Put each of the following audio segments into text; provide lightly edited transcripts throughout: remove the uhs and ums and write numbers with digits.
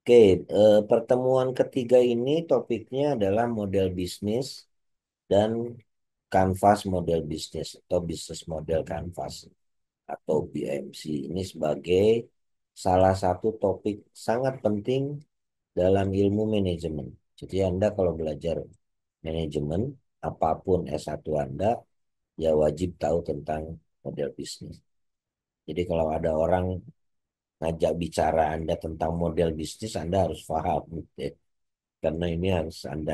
Oke, pertemuan ketiga ini topiknya adalah model bisnis dan kanvas model bisnis atau bisnis model kanvas atau BMC. Ini sebagai salah satu topik sangat penting dalam ilmu manajemen. Jadi Anda kalau belajar manajemen, apapun S1 Anda, ya wajib tahu tentang model bisnis. Jadi kalau ada orang ngajak bicara Anda tentang model bisnis, Anda harus paham, gitu ya. Karena ini harus Anda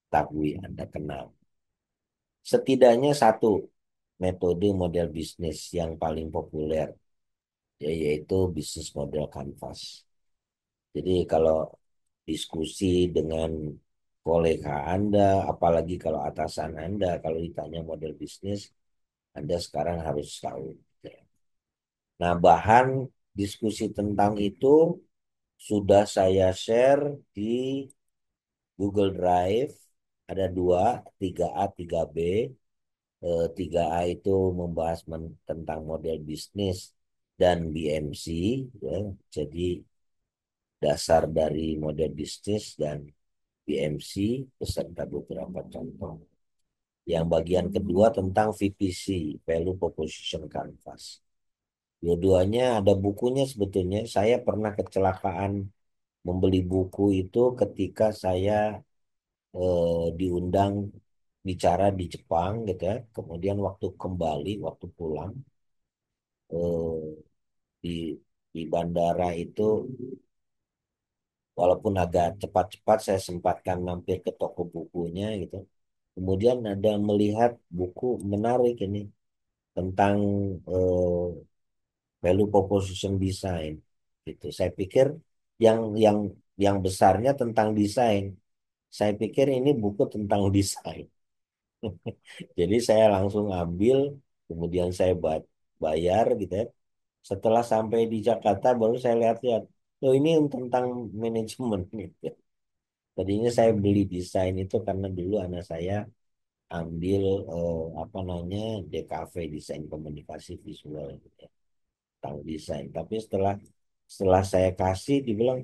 ketahui, Anda kenal. Setidaknya satu metode model bisnis yang paling populer, yaitu bisnis model canvas. Jadi kalau diskusi dengan kolega Anda, apalagi kalau atasan Anda, kalau ditanya model bisnis, Anda sekarang harus tahu. Nah, bahan diskusi tentang itu sudah saya share di Google Drive. Ada dua, 3A, 3B. 3A itu membahas tentang model bisnis dan BMC, ya. Jadi dasar dari model bisnis dan BMC beserta beberapa contoh. Yang bagian kedua tentang VPC, Value Proposition Canvas. Dua-duanya ada bukunya sebetulnya. Saya pernah kecelakaan membeli buku itu ketika saya diundang bicara di Jepang gitu ya. Kemudian waktu kembali, waktu pulang eh, di bandara itu, walaupun agak cepat-cepat saya sempatkan mampir ke toko bukunya gitu. Kemudian ada melihat buku menarik ini tentang eh, value proposition design gitu. Saya pikir yang yang yang besarnya tentang desain. Saya pikir ini buku tentang desain. Jadi saya langsung ambil, kemudian saya bayar gitu ya. Setelah sampai di Jakarta baru saya lihat-lihat, oh ini tentang manajemen gitu. Tadinya saya beli desain itu karena dulu anak saya ambil apa namanya DKV, desain komunikasi visual gitu ya, tentang desain. Tapi setelah setelah saya kasih, dibilang,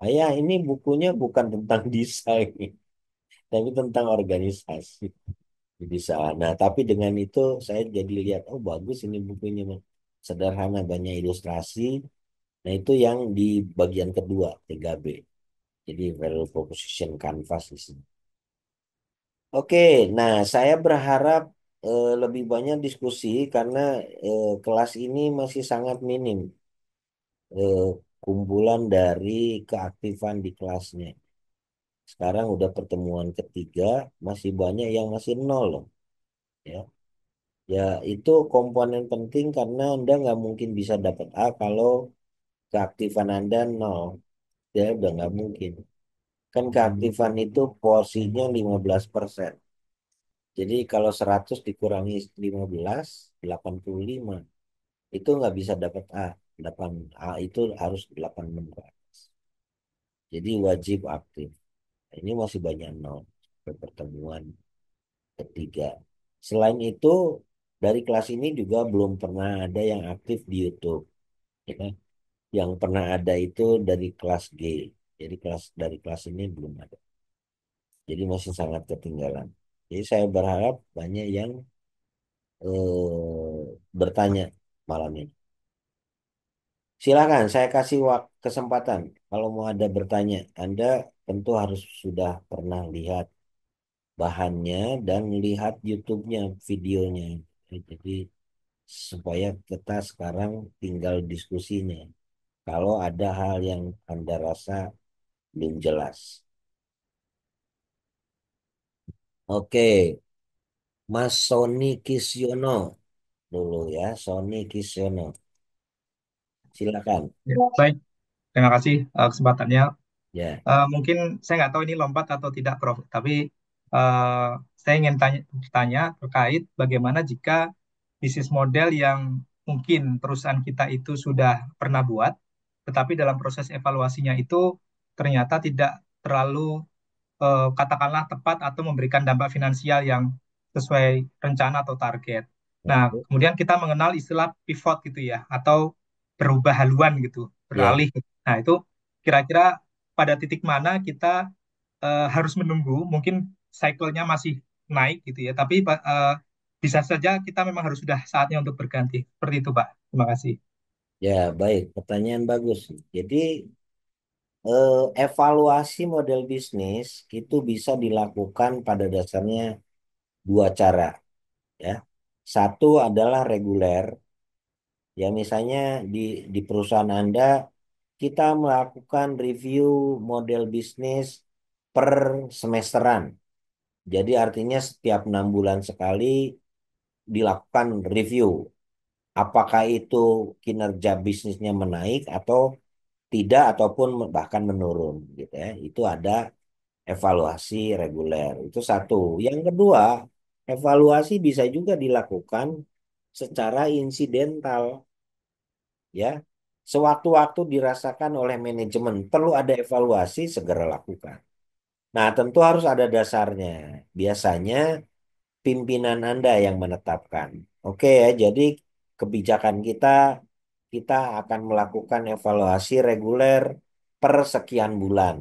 ayah ini bukunya bukan tentang desain, tapi tentang organisasi. Bisa. Nah, tapi dengan itu saya jadi lihat, oh bagus ini bukunya, Mas. Sederhana, banyak ilustrasi. Nah, itu yang di bagian kedua, 3B. Jadi value proposition canvas di sini. Oke, nah saya berharap lebih banyak diskusi karena kelas ini masih sangat minim eh, kumpulan dari keaktifan di kelasnya. Sekarang udah pertemuan ketiga, masih banyak yang masih nol loh. Ya. Ya, itu komponen penting karena Anda nggak mungkin bisa dapat A kalau keaktifan Anda nol. Ya, udah nggak mungkin. Kan keaktifan itu porsinya 15%. Jadi kalau 100 dikurangi 15, 85. Itu nggak bisa dapat A. 8A itu harus 86. Jadi wajib aktif. Nah, ini masih banyak nol ke pertemuan ketiga. Selain itu, dari kelas ini juga belum pernah ada yang aktif di YouTube. Ya. Yang pernah ada itu dari kelas G. Jadi dari kelas ini belum ada. Jadi masih sangat ketinggalan. Jadi saya berharap banyak yang bertanya malam ini. Silakan, saya kasih kesempatan. Kalau mau ada bertanya, Anda tentu harus sudah pernah lihat bahannya dan lihat YouTube-nya, videonya. Jadi supaya kita sekarang tinggal diskusinya. Kalau ada hal yang Anda rasa belum jelas. Oke, Mas Sony Kisyono dulu ya, Sony Kisyono. Silakan. Ya, baik, terima kasih kesempatannya. Ya, Mungkin saya nggak tahu ini lompat atau tidak, Prof. Tapi eh, saya ingin tanya terkait bagaimana jika bisnis model yang mungkin perusahaan kita itu sudah pernah buat, tetapi dalam proses evaluasinya itu ternyata tidak terlalu katakanlah tepat atau memberikan dampak finansial yang sesuai rencana atau target. Nah, oke. kemudian kita mengenal istilah pivot gitu ya, atau berubah haluan gitu, Ya, beralih. Nah, itu kira-kira pada titik mana kita harus menunggu, mungkin cycle-nya masih naik gitu ya, tapi bisa saja kita memang harus sudah saatnya untuk berganti. Seperti itu, Pak. Terima kasih. Ya, baik. Pertanyaan bagus. Jadi, evaluasi model bisnis itu bisa dilakukan pada dasarnya dua cara, ya. Satu adalah reguler, ya misalnya di perusahaan Anda kita melakukan review model bisnis per semesteran. Jadi artinya setiap 6 bulan sekali dilakukan review. Apakah itu kinerja bisnisnya menaik atau tidak ataupun bahkan menurun gitu ya. Itu ada evaluasi reguler. Itu satu. Yang kedua, evaluasi bisa juga dilakukan secara insidental ya. Sewaktu-waktu dirasakan oleh manajemen perlu ada evaluasi segera lakukan. Nah, tentu harus ada dasarnya. Biasanya pimpinan Anda yang menetapkan. Oke ya, jadi kebijakan kita akan melakukan evaluasi reguler per sekian bulan.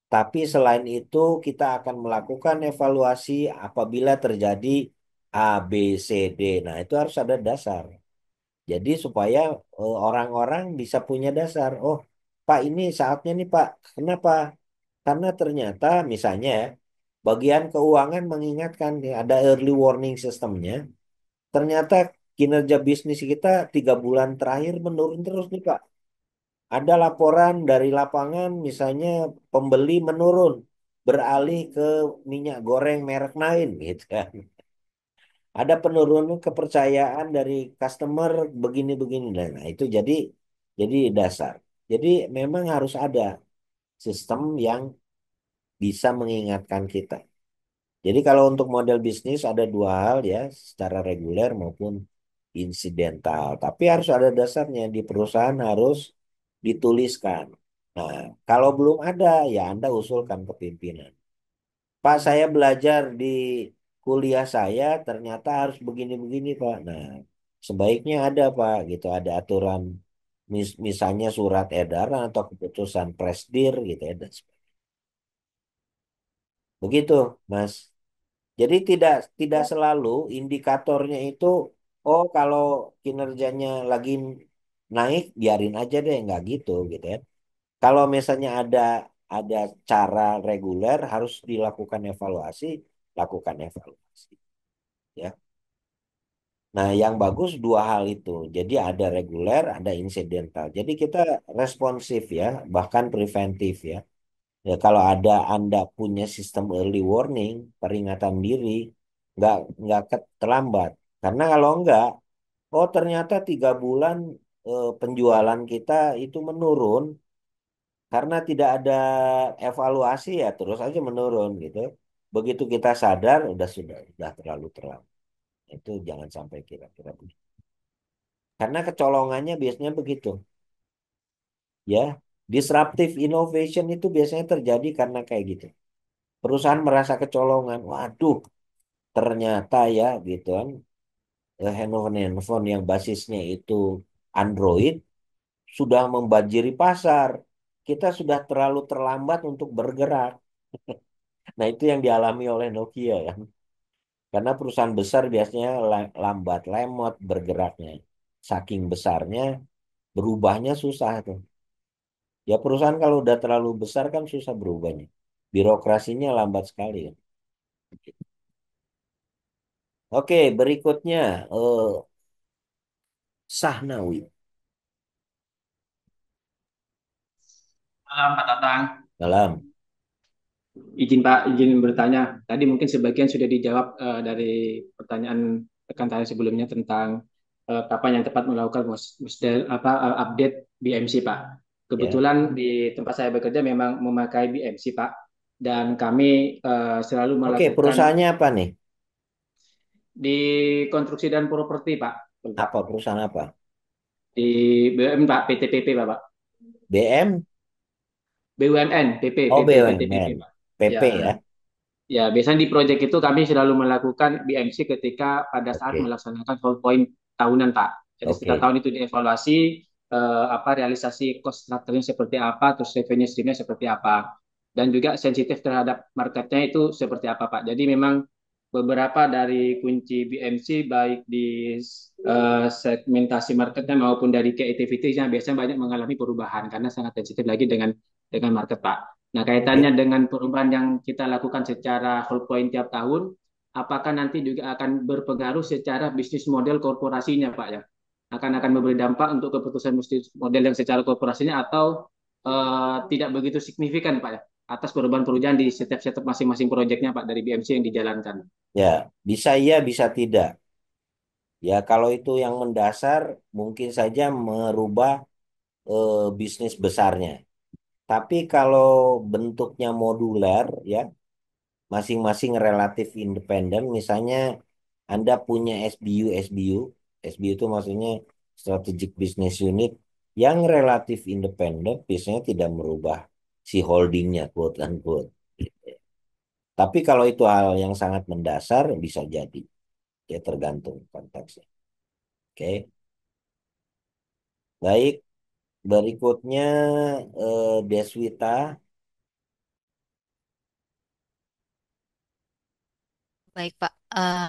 Tapi selain itu kita akan melakukan evaluasi apabila terjadi A, B, C, D. Nah, itu harus ada dasar. Jadi supaya orang-orang bisa punya dasar. Oh, Pak ini saatnya nih Pak. Kenapa? Karena ternyata misalnya ya, bagian keuangan mengingatkan ya, ada early warning sistemnya. Ternyata kinerja bisnis kita 3 bulan terakhir menurun terus nih Pak. Ada laporan dari lapangan misalnya pembeli menurun beralih ke minyak goreng merek lain gitu kan. Ada penurunan kepercayaan dari customer begini-begini. Nah, itu jadi dasar. Jadi memang harus ada sistem yang bisa mengingatkan kita. Jadi kalau untuk model bisnis ada dua hal ya, secara reguler maupun insidental. Tapi harus ada dasarnya di perusahaan harus dituliskan. Nah, kalau belum ada ya Anda usulkan ke pimpinan. Pak, saya belajar di kuliah saya ternyata harus begini-begini, Pak. Nah, sebaiknya ada, Pak, gitu. Ada aturan, misalnya surat edaran atau keputusan presdir, gitu ya. Begitu, Mas. Jadi tidak selalu indikatornya itu, oh kalau kinerjanya lagi naik, biarin aja deh, nggak gitu ya. Kalau misalnya ada cara reguler harus dilakukan evaluasi, lakukan evaluasi. Ya. Nah, yang bagus dua hal itu. Jadi ada reguler, ada insidental. Jadi kita responsif ya, bahkan preventif ya. Ya kalau Anda punya sistem early warning, peringatan diri, nggak terlambat. Karena kalau enggak, oh ternyata 3 bulan penjualan kita itu menurun karena tidak ada evaluasi ya terus aja menurun gitu. Begitu kita sadar sudah terlalu terlambat. Itu jangan sampai kira-kira begitu. Karena kecolongannya biasanya begitu. Ya, disruptive innovation itu biasanya terjadi karena kayak gitu. Perusahaan merasa kecolongan. Waduh, ternyata ya gitu kan. Handphone yang basisnya itu Android sudah membanjiri pasar. Kita sudah terlalu terlambat untuk bergerak. Nah, itu yang dialami oleh Nokia ya. Karena perusahaan besar biasanya lambat, lemot bergeraknya. Saking besarnya, berubahnya susah tuh. Ya perusahaan kalau udah terlalu besar kan susah berubahnya. Birokrasinya lambat sekali ya. Oke, berikutnya Sahnawi. Malam Pak Tatang, Dalam. izin Pak, izin bertanya. Tadi mungkin sebagian sudah dijawab dari pertanyaan rekan saya sebelumnya tentang kapan yang tepat melakukan update BMC Pak. Ya. Kebetulan di tempat saya bekerja memang memakai BMC Pak, dan kami selalu Oke, melakukan perusahaannya apa nih? di konstruksi dan properti Pak, bentar. Apa perusahaan apa? Di BUMN Pak, PTPP Pak, BM? BUMN, PP, Oh, PP, PTPP BUMN. Pak. Ya, PP ya. ya, biasanya di proyek itu kami selalu melakukan BMC ketika pada saat Oke, melaksanakan hold point tahunan, Pak. Jadi setiap oke. tahun itu dievaluasi, apa realisasi cost structure-nya seperti apa, terus revenue stream-nya seperti apa, dan juga sensitif terhadap marketnya itu seperti apa, Pak. Jadi memang beberapa dari kunci BMC baik di segmentasi marketnya maupun dari key activities-nya biasanya banyak mengalami perubahan karena sangat sensitif lagi dengan market, Pak. Nah, kaitannya Oke. dengan perubahan yang kita lakukan secara whole point tiap tahun, apakah nanti juga akan berpengaruh secara bisnis model korporasinya, Pak ya? Akan memberi dampak untuk keputusan bisnis model yang secara korporasinya atau tidak begitu signifikan, Pak ya, atas perubahan-perubahan di setiap masing-masing proyeknya, Pak, dari BMC yang dijalankan. Ya, bisa iya, bisa tidak. Ya, kalau itu yang mendasar, mungkin saja merubah bisnis besarnya. Tapi kalau bentuknya moduler, ya, masing-masing relatif independen. Misalnya Anda punya SBU, SBU itu maksudnya Strategic Business Unit yang relatif independen, biasanya tidak merubah si holdingnya, quote unquote. Tapi kalau itu hal yang sangat mendasar, bisa jadi. Ya tergantung konteksnya. Oke, baik. Berikutnya Deswita. Baik Pak,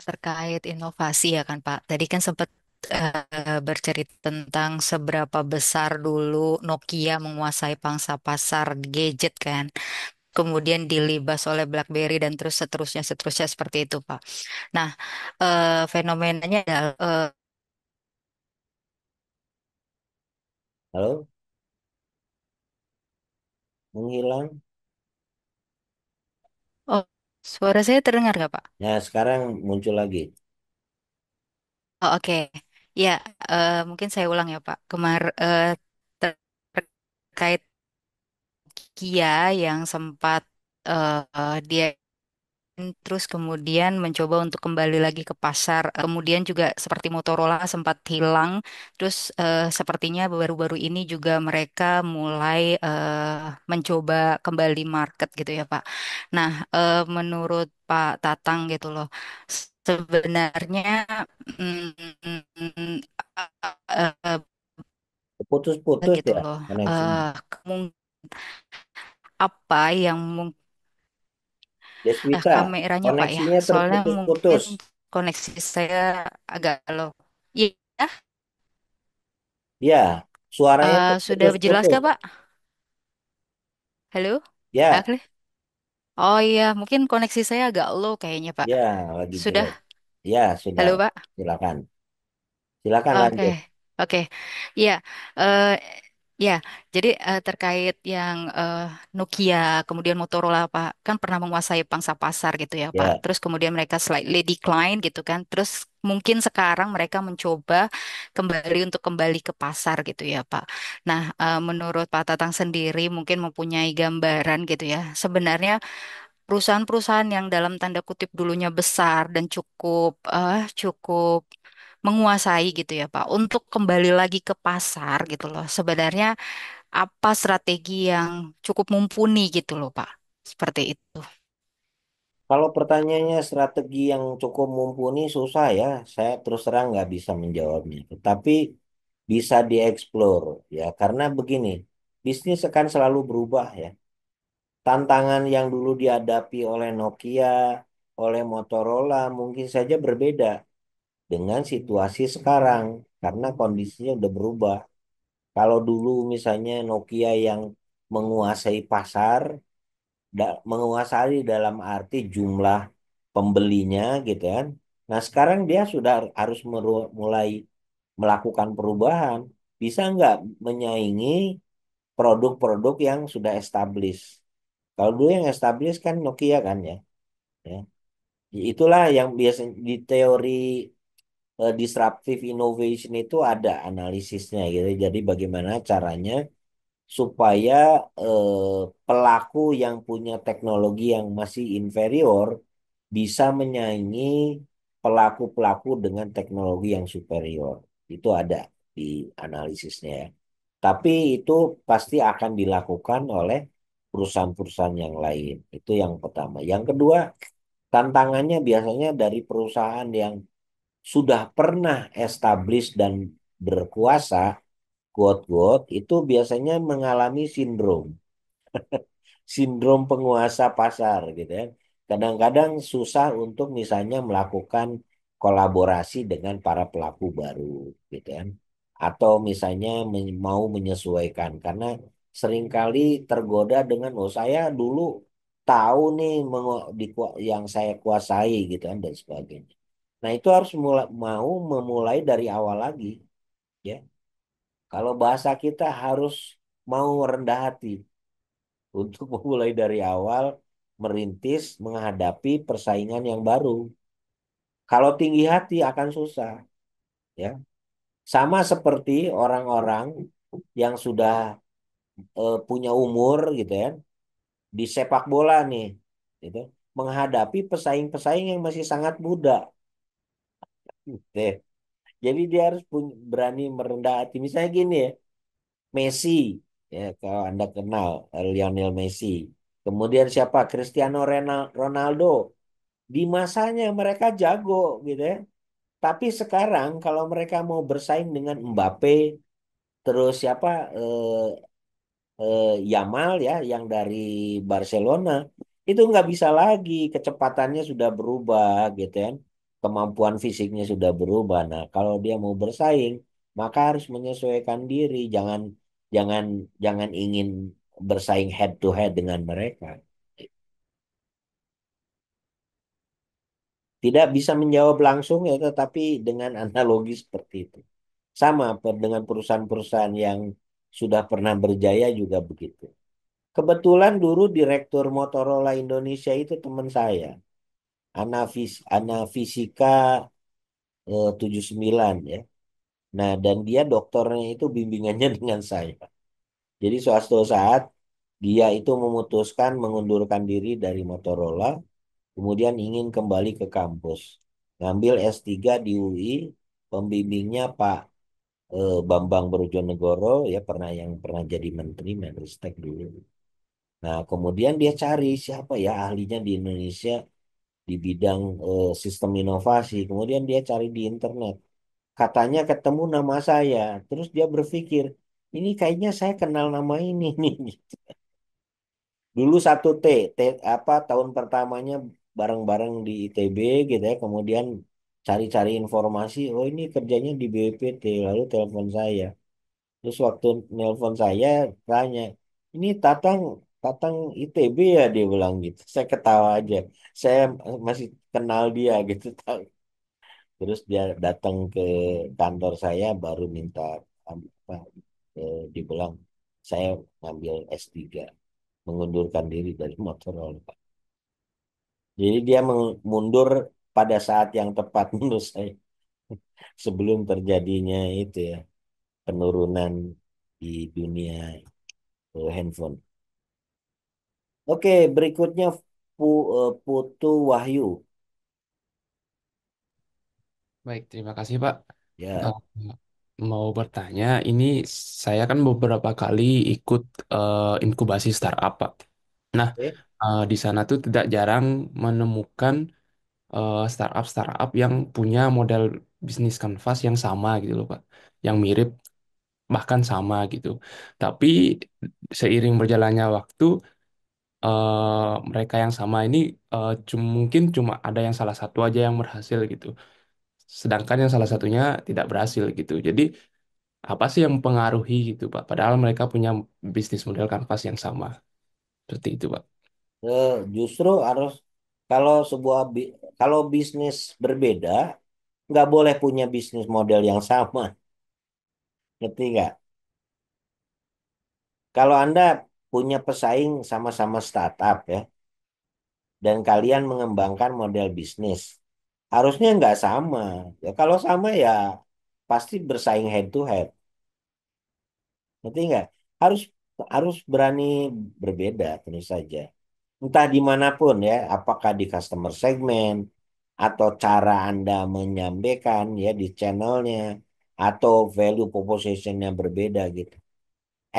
terkait inovasi ya kan Pak. Tadi kan sempat bercerita tentang seberapa besar dulu Nokia menguasai pangsa pasar gadget kan. Kemudian dilibas oleh BlackBerry dan terus seterusnya seterusnya seperti itu Pak. Nah, fenomenanya adalah Halo, menghilang. oh, suara saya terdengar nggak Pak? Nah, sekarang muncul lagi. Oh, oke. Ya, mungkin saya ulang ya Pak. Ter- terkait Kia yang sempat dia terus kemudian mencoba untuk kembali lagi ke pasar. Kemudian juga seperti Motorola sempat hilang. Terus sepertinya baru-baru ini juga mereka mulai mencoba kembali market gitu ya Pak. Nah, menurut Pak Tatang gitu loh, sebenarnya mm, eh, Putus-putus gitu ya loh, koneksinya. apa yang Deswita, kameranya Pak ya. koneksinya Soalnya mungkin terputus-putus. koneksi saya agak low. Iya, Ya, suaranya sudah jelas terputus-putus. kah Pak? Halo? Ya, Oke. Oh iya, mungkin koneksi saya agak low kayaknya Pak. ya, lagi Sudah? jelek. Ya, sudah. Halo Pak? Silakan. Silakan Oke, lanjut. oke. Iya, eh, ya. Jadi terkait yang Nokia, kemudian Motorola, Pak, kan pernah menguasai pangsa pasar gitu ya, Pak. Ya, Terus kemudian mereka slightly decline gitu kan. Terus mungkin sekarang mereka mencoba kembali untuk kembali ke pasar gitu ya, Pak. Nah, menurut Pak Tatang sendiri mungkin mempunyai gambaran gitu ya. Sebenarnya perusahaan-perusahaan yang dalam tanda kutip dulunya besar dan cukup menguasai gitu ya Pak untuk kembali lagi ke pasar gitu loh. Sebenarnya apa strategi yang cukup mumpuni gitu loh Pak. Seperti itu. kalau pertanyaannya strategi yang cukup mumpuni susah ya, saya terus terang nggak bisa menjawabnya. Tetapi bisa dieksplor ya, karena begini, bisnis akan selalu berubah ya. Tantangan yang dulu dihadapi oleh Nokia, oleh Motorola mungkin saja berbeda dengan situasi sekarang karena kondisinya udah berubah. Kalau dulu misalnya Nokia yang menguasai pasar, menguasai dalam arti jumlah pembelinya gitu kan. Nah sekarang dia sudah harus mulai melakukan perubahan. Bisa nggak menyaingi produk-produk yang sudah established? Kalau dulu yang established kan Nokia kan ya. Ya. Itulah yang biasa di teori disruptive innovation itu ada analisisnya gitu. Jadi bagaimana caranya supaya pelaku yang punya teknologi yang masih inferior bisa menyaingi pelaku-pelaku dengan teknologi yang superior. Itu ada di analisisnya ya. Tapi itu pasti akan dilakukan oleh perusahaan-perusahaan yang lain. Itu yang pertama. Yang kedua, tantangannya biasanya dari perusahaan yang sudah pernah established dan berkuasa, quote-quote itu biasanya mengalami sindrom penguasa pasar gitu ya. Kadang-kadang susah untuk misalnya melakukan kolaborasi dengan para pelaku baru gitu kan. Atau misalnya mau menyesuaikan karena seringkali tergoda dengan oh saya dulu tahu nih yang saya kuasai gitu kan dan sebagainya. Nah, itu harus mau memulai dari awal lagi ya. Kalau bahasa kita harus mau rendah hati untuk memulai dari awal merintis menghadapi persaingan yang baru. Kalau tinggi hati akan susah, ya. Sama seperti orang-orang yang sudah punya umur gitu ya, di sepak bola nih, gitu, menghadapi pesaing-pesaing yang masih sangat muda. Gitu ya. Jadi dia harus berani merendah hati. Misalnya gini ya, Messi, ya kalau Anda kenal Lionel Messi. Kemudian siapa? Cristiano Ronaldo. Di masanya mereka jago gitu ya. Tapi sekarang kalau mereka mau bersaing dengan Mbappe, terus siapa Yamal ya yang dari Barcelona, itu nggak bisa lagi, kecepatannya sudah berubah gitu kan. Kemampuan fisiknya sudah berubah. Nah, kalau dia mau bersaing, maka harus menyesuaikan diri, jangan jangan jangan ingin bersaing head to head dengan mereka. Tidak bisa menjawab langsung ya, tetapi dengan analogi seperti itu. Sama dengan perusahaan-perusahaan yang sudah pernah berjaya juga begitu. Kebetulan dulu direktur Motorola Indonesia itu teman saya, Ana Fisika 79 ya. Nah, dan dia doktornya itu bimbingannya dengan saya. Jadi suatu saat dia itu memutuskan mengundurkan diri dari Motorola, kemudian ingin kembali ke kampus. Ngambil S3 di UI, pembimbingnya Pak Bambang Brojonegoro ya pernah jadi menteri Menristek dulu. Nah, kemudian dia cari siapa ya ahlinya di Indonesia di bidang sistem inovasi. Kemudian dia cari di internet. Katanya ketemu nama saya. Terus dia berpikir, ini kayaknya saya kenal nama ini nih. Dulu satu T apa tahun pertamanya bareng-bareng di ITB gitu ya. Kemudian cari-cari informasi, oh ini kerjanya di BPT. Lalu telepon saya. Terus waktu nelpon saya tanya, ini Tatang Tatang ITB ya dia bilang gitu. Saya ketawa aja. Saya masih kenal dia gitu. Terus dia datang ke kantor saya baru minta apa dia bilang saya ngambil S3 mengundurkan diri dari Motorola. Jadi dia mundur pada saat yang tepat menurut saya sebelum terjadinya itu ya penurunan di dunia handphone. Oke, berikutnya Putu Wahyu. Baik, terima kasih Pak. Ya, Eh, Mau bertanya, ini saya kan beberapa kali ikut inkubasi startup, Pak. Nah, oke. di sana tuh tidak jarang menemukan startup-startup yang punya model bisnis kanvas yang sama gitu loh, Pak. Yang mirip, bahkan sama gitu. Tapi seiring berjalannya waktu, mereka yang sama ini mungkin cuma ada yang salah satu aja yang berhasil gitu. Sedangkan yang salah satunya tidak berhasil gitu. Jadi apa sih yang mempengaruhi gitu Pak? Padahal mereka punya bisnis model kanvas yang sama. Seperti itu Pak. Justru harus kalau kalau bisnis berbeda nggak boleh punya bisnis model yang sama, ngerti nggak? Kalau Anda punya pesaing sama-sama startup ya, dan kalian mengembangkan model bisnis, harusnya nggak sama. Ya, kalau sama ya pasti bersaing head to head, ngerti nggak? Harus harus berani berbeda tentu saja. Entah dimanapun ya, apakah di customer segment atau cara Anda menyampaikan ya di channelnya atau value propositionnya berbeda gitu.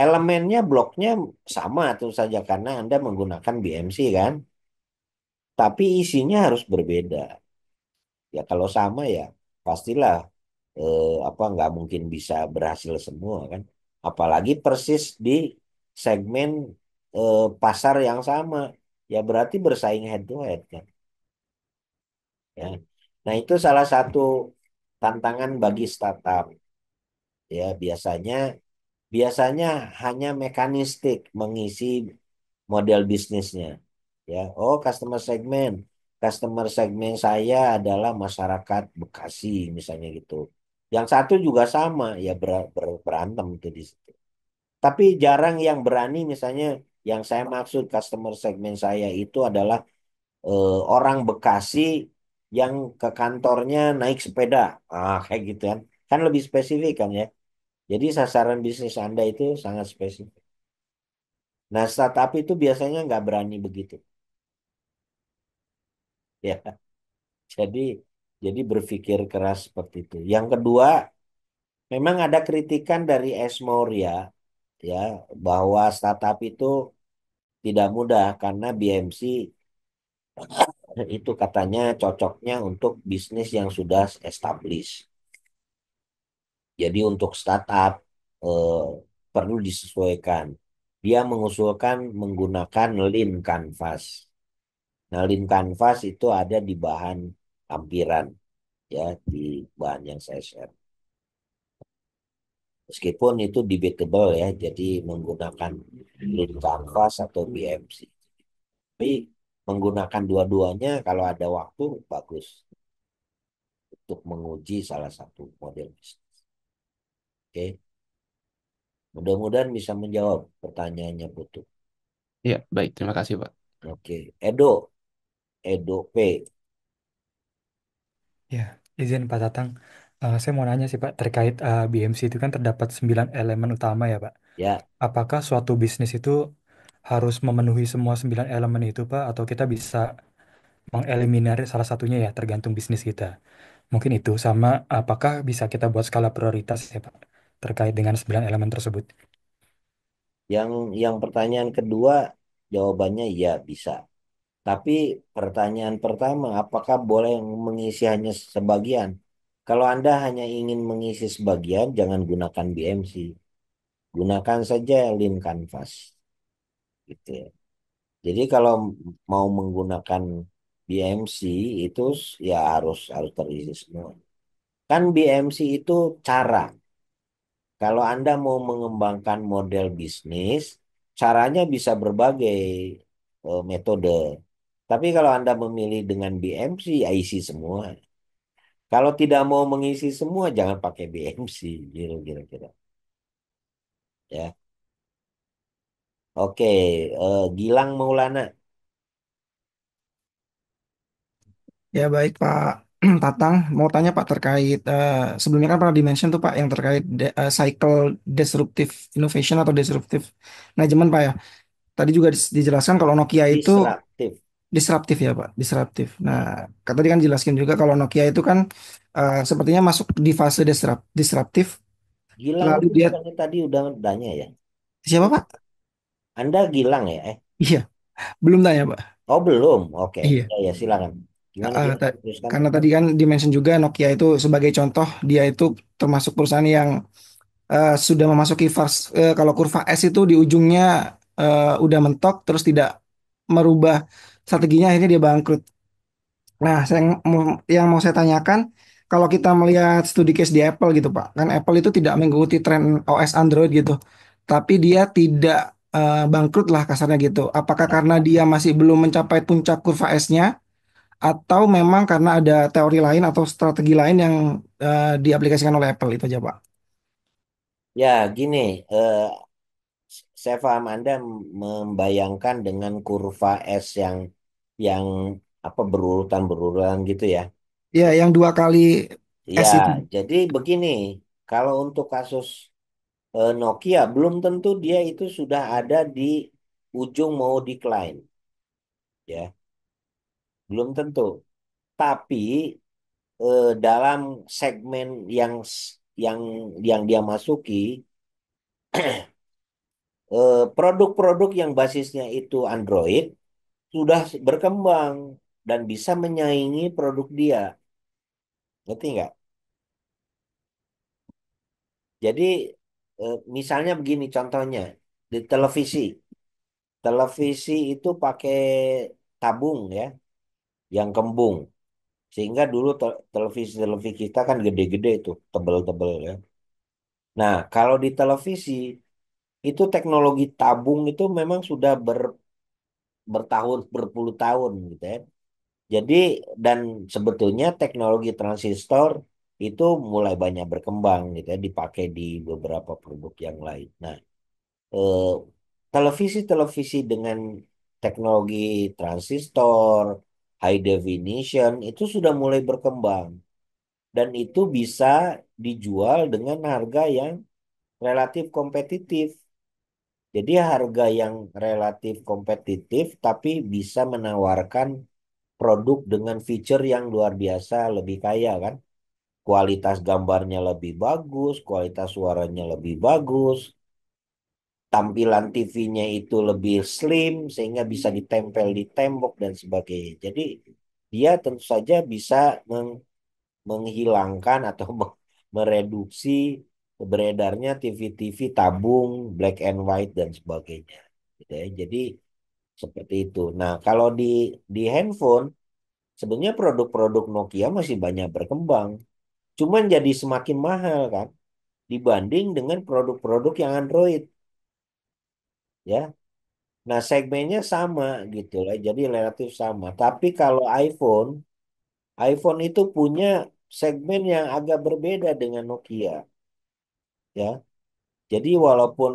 Elemennya bloknya sama tentu saja karena Anda menggunakan BMC kan, tapi isinya harus berbeda. Ya kalau sama ya pastilah apa nggak mungkin bisa berhasil semua kan. apalagi persis di segmen pasar yang sama, ya berarti bersaing head to head kan, ya. Nah, itu salah satu tantangan bagi startup, ya. Biasanya hanya mekanistik mengisi model bisnisnya, ya. Oh, customer segmen saya adalah masyarakat Bekasi misalnya gitu. Yang satu juga sama, ya berantem tuh di situ. Tapi jarang yang berani, misalnya yang saya maksud customer segmen saya itu adalah orang Bekasi yang ke kantornya naik sepeda. Kayak gitu kan. Kan lebih spesifik kan ya. Jadi sasaran bisnis Anda itu sangat spesifik. Nah, startup itu biasanya nggak berani begitu. Ya, jadi jadi berpikir keras seperti itu. Yang kedua, memang ada kritikan dari Esmoria, ya, bahwa startup itu tidak mudah karena BMC itu katanya cocoknya untuk bisnis yang sudah established. Jadi untuk startup eh, perlu disesuaikan. Dia mengusulkan menggunakan Lean Canvas. Nah, Lean Canvas itu ada di bahan lampiran, ya, di bahan yang saya share. Meskipun itu debatable ya, jadi menggunakan Lean Canvas atau BMC. Tapi menggunakan dua-duanya kalau ada waktu bagus untuk menguji salah satu model bisnis. Oke, mudah-mudahan bisa menjawab pertanyaannya Putu. Iya, baik. Terima kasih, Pak. Oke, Edo P. Ya, izin Pak Tatang. Saya mau nanya sih Pak, terkait BMC itu kan terdapat 9 elemen utama ya Pak. Ya, Apakah suatu bisnis itu harus memenuhi semua 9 elemen itu Pak, atau kita bisa mengeliminir salah satunya ya, tergantung bisnis kita. Mungkin itu, sama apakah bisa kita buat skala prioritas ya Pak, terkait dengan 9 elemen tersebut. yang pertanyaan kedua jawabannya ya bisa. Tapi pertanyaan pertama, apakah boleh mengisi hanya sebagian? Kalau Anda hanya ingin mengisi sebagian, jangan gunakan BMC. Gunakan saja Lean Canvas, gitu ya. Jadi kalau mau menggunakan BMC itu ya harus terisi semua. Kan BMC itu cara. Kalau Anda mau mengembangkan model bisnis, caranya bisa berbagai metode. Tapi kalau Anda memilih dengan BMC, ya isi semua. Kalau tidak mau mengisi semua, jangan pakai BMC, gitu kira-kira. Ya, oke. Gilang Maulana, Ya baik Pak Tatang, mau tanya Pak terkait sebelumnya kan pernah dimention tuh Pak yang terkait cycle disruptive innovation atau disruptive manajemen Pak ya. Tadi juga dijelaskan kalau Nokia itu disruptif. disruptif ya Pak, disruptif. Nah, kata tadi kan jelaskan juga kalau Nokia itu kan sepertinya masuk di fase disruptif. Gilang Lalu itu dia bukannya tadi udah tanya ya? siapa Pak? Anda Gilang ya? Iya, belum tanya Pak. Oh belum, oke. Iya. Ya, ya silakan. Gimana Eh, Gilang? ta- Teruskan. karena tadi kan dimention juga Nokia itu sebagai contoh dia itu termasuk perusahaan yang sudah memasuki fase kalau kurva S itu di ujungnya udah mentok terus tidak merubah strateginya akhirnya dia bangkrut. Nah, yang mau saya tanyakan kalau kita melihat studi case di Apple gitu Pak, kan Apple itu tidak mengikuti tren OS Android gitu, tapi dia tidak bangkrut lah kasarnya gitu. Apakah Ya. karena dia masih belum mencapai puncak kurva S-nya atau memang karena ada teori lain atau strategi lain yang diaplikasikan oleh Apple itu aja Pak? Ya, gini, saya paham Anda membayangkan dengan kurva S yang apa berurutan gitu ya. Ya, yang dua kali Ya, S itu. jadi begini, kalau untuk kasus Nokia belum tentu dia itu sudah ada di ujung mau decline, ya, belum tentu. Tapi dalam segmen yang dia masuki, produk-produk yang basisnya itu Android sudah berkembang dan bisa menyaingi produk dia. Ngerti nggak? Jadi misalnya begini contohnya di televisi. Televisi itu pakai tabung ya, yang kembung. Sehingga dulu televisi-televisi kita kan gede-gede tuh, tebel-tebel ya. Nah, kalau di televisi itu teknologi tabung itu memang sudah bertahun, berpuluh tahun gitu ya. Jadi dan sebetulnya teknologi transistor itu mulai banyak berkembang gitu ya, dipakai di beberapa produk yang lain. Nah, eh, televisi-televisi dengan teknologi transistor, high definition itu sudah mulai berkembang dan itu bisa dijual dengan harga yang relatif kompetitif. Jadi harga yang relatif kompetitif tapi bisa menawarkan produk dengan fitur yang luar biasa lebih kaya kan. Kualitas gambarnya lebih bagus, kualitas suaranya lebih bagus, tampilan TV-nya itu lebih slim sehingga bisa ditempel di tembok dan sebagainya. Jadi dia tentu saja bisa menghilangkan atau mereduksi beredarnya TV-TV tabung, black and white dan sebagainya. Gitu ya. Jadi seperti itu. Nah, kalau di handphone sebenarnya produk-produk Nokia masih banyak berkembang. Cuman jadi semakin mahal kan dibanding dengan produk-produk yang Android ya. Nah, segmennya sama gitu lah. Jadi relatif sama. Tapi kalau iPhone itu punya segmen yang agak berbeda dengan Nokia ya. Jadi walaupun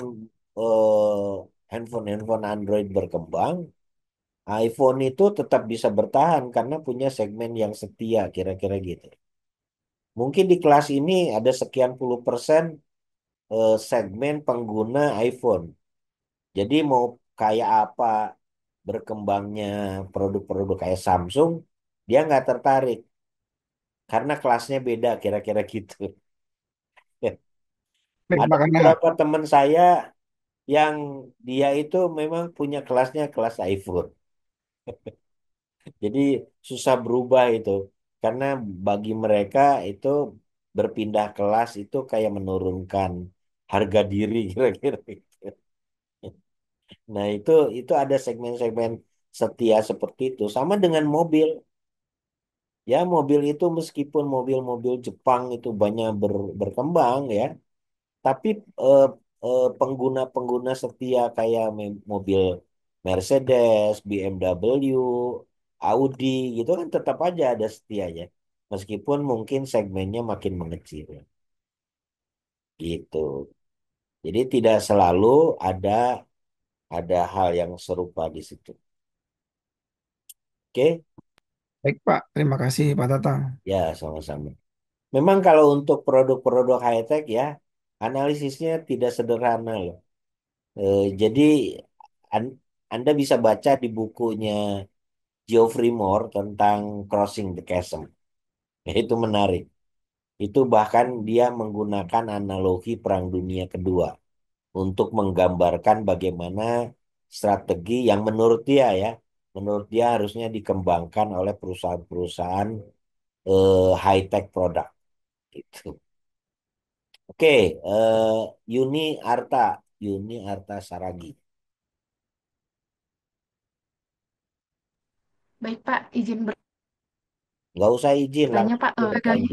handphone-handphone Android berkembang, iPhone itu tetap bisa bertahan karena punya segmen yang setia kira-kira gitu. Mungkin di kelas ini ada sekian puluh persen segmen pengguna iPhone. Jadi mau kayak apa berkembangnya produk-produk kayak Samsung, dia nggak tertarik karena kelasnya beda kira-kira gitu. Baik, Ada Pak, karena beberapa teman saya yang dia itu memang punya kelasnya kelas iPhone. Jadi susah berubah itu karena bagi mereka itu berpindah kelas itu kayak menurunkan harga diri kira-kira gitu. Nah, itu ada segmen-segmen setia seperti itu. Sama dengan mobil. Ya, mobil itu meskipun mobil-mobil Jepang itu banyak berkembang ya, tapi eh, pengguna-pengguna setia kayak mobil Mercedes, BMW, Audi gitu kan tetap aja ada setianya. Meskipun mungkin segmennya makin mengecil gitu. Jadi tidak selalu ada hal yang serupa di situ. Oke? baik Pak, terima kasih Pak Tatang. Ya, sama-sama. Memang kalau untuk produk-produk high-tech ya, analisisnya tidak sederhana loh. Jadi an- Anda bisa baca di bukunya Geoffrey Moore tentang Crossing the Chasm. Itu menarik. Itu bahkan dia menggunakan analogi Perang Dunia Kedua untuk menggambarkan bagaimana strategi yang menurut dia harusnya dikembangkan oleh perusahaan-perusahaan high-tech product. Gitu. Oke, Yuni Arta, Yuni Arta Saragi. Baik Pak, izin Nggak usah izin, bertanya langsung Pak. aja bertanya.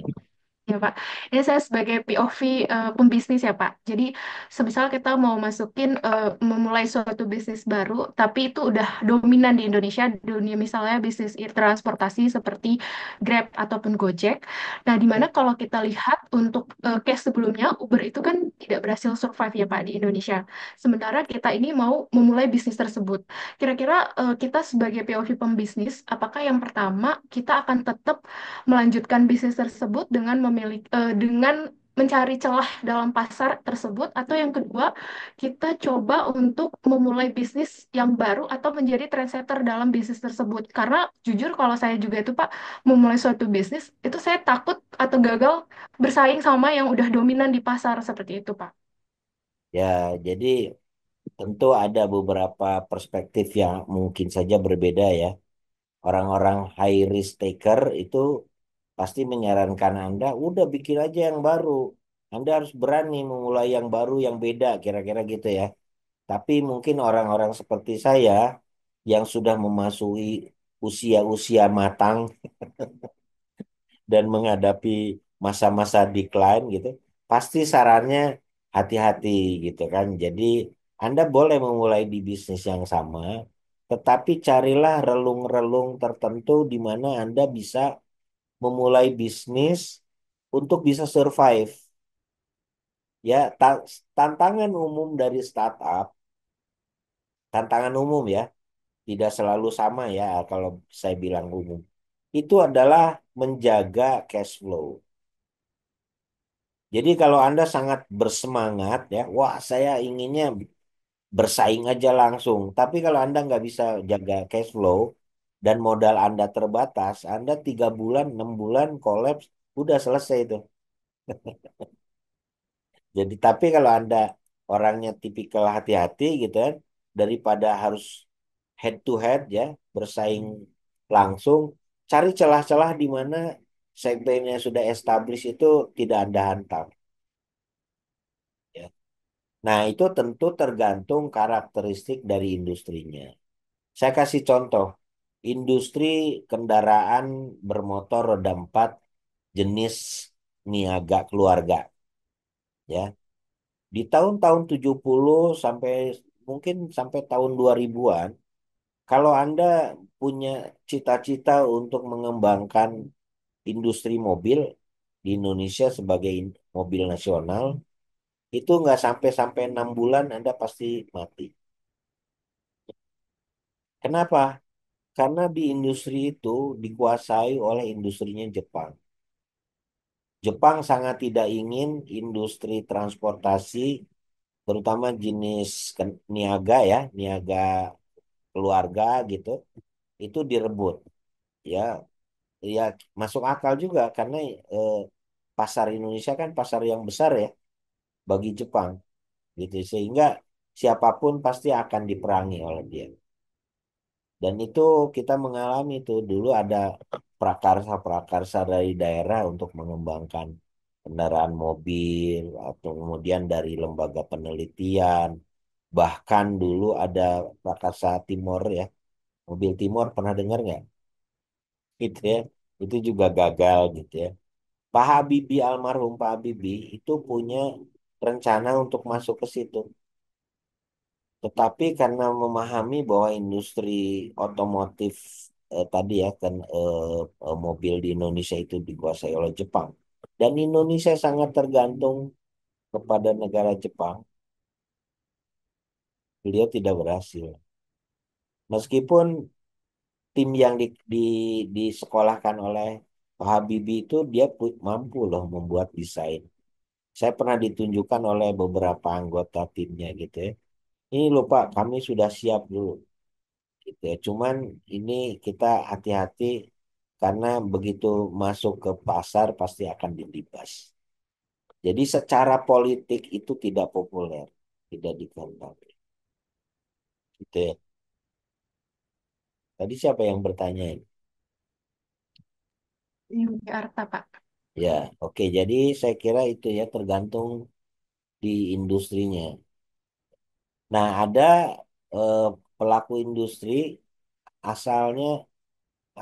Ya Pak, ini saya sebagai POV pembisnis ya Pak. Jadi semisal kita mau masukin memulai suatu bisnis baru, tapi itu udah dominan di Indonesia, dunia misalnya bisnis transportasi seperti Grab ataupun Gojek. Nah, dimana kalau kita lihat untuk case sebelumnya Uber itu kan tidak berhasil survive ya Pak di Indonesia. Sementara kita ini mau memulai bisnis tersebut. Kira-kira kita sebagai POV pembisnis, apakah yang pertama kita akan tetap melanjutkan bisnis tersebut dengan dengan mencari celah dalam pasar tersebut, atau yang kedua kita coba untuk memulai bisnis yang baru atau menjadi trendsetter dalam bisnis tersebut. Karena jujur kalau saya juga itu Pak, memulai suatu bisnis itu saya takut atau gagal bersaing sama yang udah dominan di pasar seperti itu Pak. Ya, jadi tentu ada beberapa perspektif yang mungkin saja berbeda ya. Orang-orang high risk taker itu pasti menyarankan Anda, udah bikin aja yang baru. Anda harus berani memulai yang baru, yang beda, kira-kira gitu ya. Tapi mungkin orang-orang seperti saya yang sudah memasuki usia-usia matang dan menghadapi masa-masa decline gitu, pasti sarannya hati-hati gitu kan. Jadi Anda boleh memulai di bisnis yang sama, tetapi carilah relung-relung tertentu di mana Anda bisa memulai bisnis untuk bisa survive. Ya, tantangan umum dari startup, tantangan umum ya, tidak selalu sama ya kalau saya bilang umum. Itu adalah menjaga cash flow. Jadi kalau Anda sangat bersemangat ya, wah saya inginnya bersaing aja langsung. Tapi kalau Anda nggak bisa jaga cash flow dan modal Anda terbatas, Anda 3 bulan, 6 bulan kolaps, udah selesai itu. Jadi tapi kalau Anda orangnya tipikal hati-hati gitu kan, daripada harus head to head ya, bersaing langsung, cari celah-celah di mana segmennya sudah established itu tidak Anda hantam. Ya. Nah, itu tentu tergantung karakteristik dari industrinya. Saya kasih contoh, industri kendaraan bermotor roda 4 jenis niaga keluarga. Ya, di tahun-tahun 70 sampai mungkin sampai tahun 2000-an, kalau Anda punya cita-cita untuk mengembangkan industri mobil di Indonesia sebagai mobil nasional, itu nggak sampai-sampai 6 bulan Anda pasti mati. Kenapa? Karena di industri itu dikuasai oleh industrinya Jepang. Jepang sangat tidak ingin industri transportasi, terutama jenis niaga ya, niaga keluarga gitu, itu direbut. Ya, ya masuk akal juga karena eh, pasar Indonesia kan pasar yang besar ya bagi Jepang, gitu. Sehingga siapapun pasti akan diperangi oleh dia. Dan itu kita mengalami tuh dulu ada prakarsa-prakarsa dari daerah untuk mengembangkan kendaraan mobil atau kemudian dari lembaga penelitian. Bahkan dulu ada prakarsa Timor ya, mobil Timor pernah dengar nggak? Itu ya, itu juga gagal gitu ya. Pak Habibie almarhum Pak Habibie itu punya rencana untuk masuk ke situ. Tetapi karena memahami bahwa industri otomotif tadi ya kan mobil di Indonesia itu dikuasai oleh Jepang dan Indonesia sangat tergantung kepada negara Jepang, beliau tidak berhasil. Meskipun tim yang disekolahkan oleh Pak Habibie itu dia mampu loh membuat desain. Saya pernah ditunjukkan oleh beberapa anggota timnya gitu ya. Ini loh Pak, kami sudah siap dulu. Gitu ya. Cuman ini kita hati-hati karena begitu masuk ke pasar pasti akan dilibas. Jadi secara politik itu tidak populer, tidak dikehendaki. Gitu ya. Tadi siapa yang bertanya ini? Yuki Arta, Pak. Ya, oke. Jadi saya kira itu ya tergantung di industrinya. Nah, ada eh, pelaku industri asalnya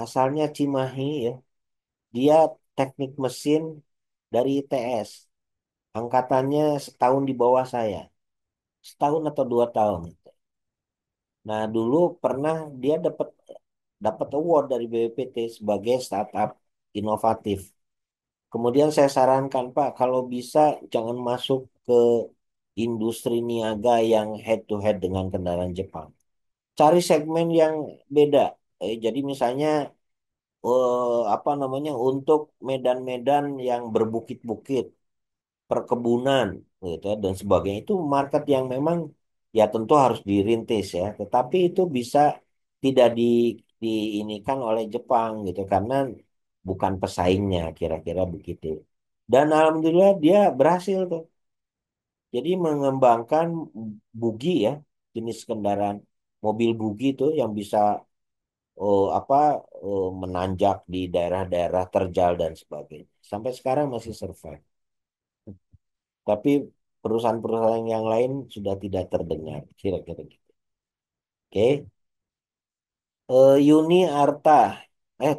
asalnya Cimahi ya. Dia teknik mesin dari ITS. Angkatannya setahun di bawah saya. Setahun atau 2 tahun. Nah, dulu pernah dia dapat dapat award dari BPPT sebagai startup inovatif. Kemudian saya sarankan, Pak, kalau bisa jangan masuk ke industri niaga yang head to head dengan kendaraan Jepang. Cari segmen yang beda. Jadi misalnya apa namanya untuk medan-medan yang berbukit-bukit, perkebunan gitu ya, dan sebagainya itu market yang memang ya tentu harus dirintis ya, tetapi itu bisa tidak diinikan oleh Jepang gitu karena bukan pesaingnya kira-kira begitu. Dan alhamdulillah dia berhasil tuh. Jadi mengembangkan bugi ya, jenis kendaraan mobil bugi itu yang bisa apa menanjak di daerah-daerah terjal dan sebagainya. Sampai sekarang masih survive. tapi perusahaan-perusahaan yang lain sudah tidak terdengar. Kira-kira gitu. Oke. Yuni Arta.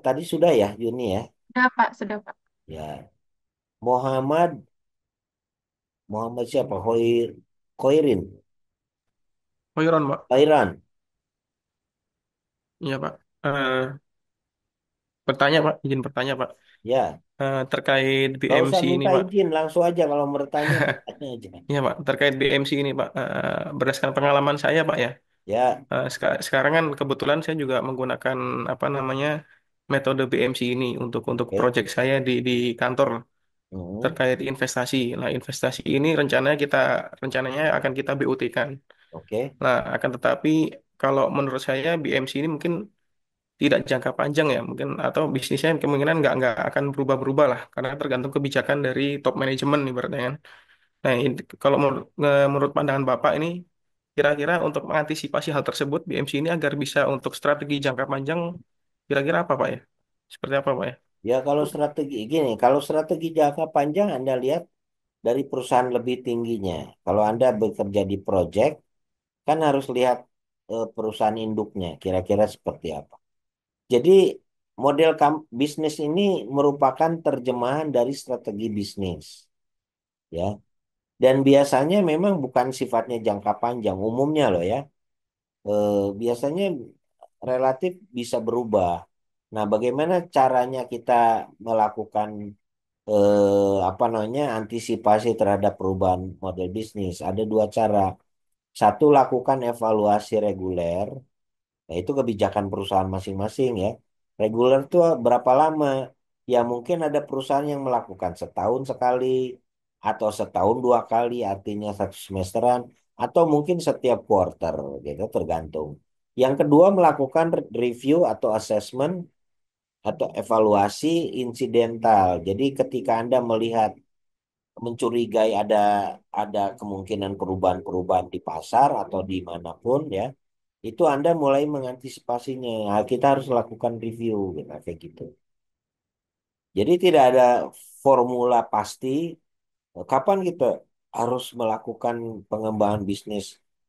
Tadi sudah ya Yuni ya. Sudah Pak, sudah Pak. Ya. Muhammad Muhammad siapa? Khairin. Koiron, Pak. Khairan. Iya, Pak. Eh, bertanya, Pak. Izin bertanya, Pak. Ya. Terkait Gak usah BMC ini, minta Pak. izin, langsung aja kalau bertanya. Tanya aja. Iya, Pak. Terkait BMC ini, Pak. Berdasarkan pengalaman saya, Pak ya. Ya. Sekarang kan kebetulan saya juga menggunakan apa namanya metode BMC ini untuk Oke. proyek saya di kantor Hmm, terkait investasi. Nah, investasi ini rencananya akan kita BUT-kan. oke. Nah, akan tetapi kalau menurut saya BMC ini mungkin tidak jangka panjang ya, mungkin atau bisnisnya kemungkinan nggak akan berubah-berubah lah, karena tergantung kebijakan dari top manajemen ibaratnya kan. Nah, kalau menurut pandangan Bapak ini, kira-kira untuk mengantisipasi hal tersebut, BMC ini agar bisa untuk strategi jangka panjang, kira-kira apa Pak ya? Seperti apa Pak ya? Ya kalau strategi gini, kalau strategi jangka panjang Anda lihat dari perusahaan lebih tingginya. Kalau Anda bekerja di project, kan harus lihat perusahaan induknya, kira-kira seperti apa. Jadi model bisnis ini merupakan terjemahan dari strategi bisnis, ya. Dan biasanya memang bukan sifatnya jangka panjang, umumnya loh ya. Biasanya relatif bisa berubah. Nah, bagaimana caranya kita melakukan apa namanya antisipasi terhadap perubahan model bisnis? Ada dua cara. Satu, lakukan evaluasi reguler. Nah, itu kebijakan perusahaan masing-masing ya. Reguler itu berapa lama? Ya mungkin ada perusahaan yang melakukan setahun sekali atau setahun dua kali, artinya satu semesteran, atau mungkin setiap quarter gitu, tergantung. Yang kedua, melakukan review atau assessment atau evaluasi insidental. Jadi ketika Anda melihat mencurigai ada kemungkinan perubahan-perubahan di pasar atau dimanapun ya, itu Anda mulai mengantisipasinya. Nah, kita harus lakukan review gitu, kayak gitu. Jadi tidak ada formula pasti kapan kita harus melakukan pengembangan bisnis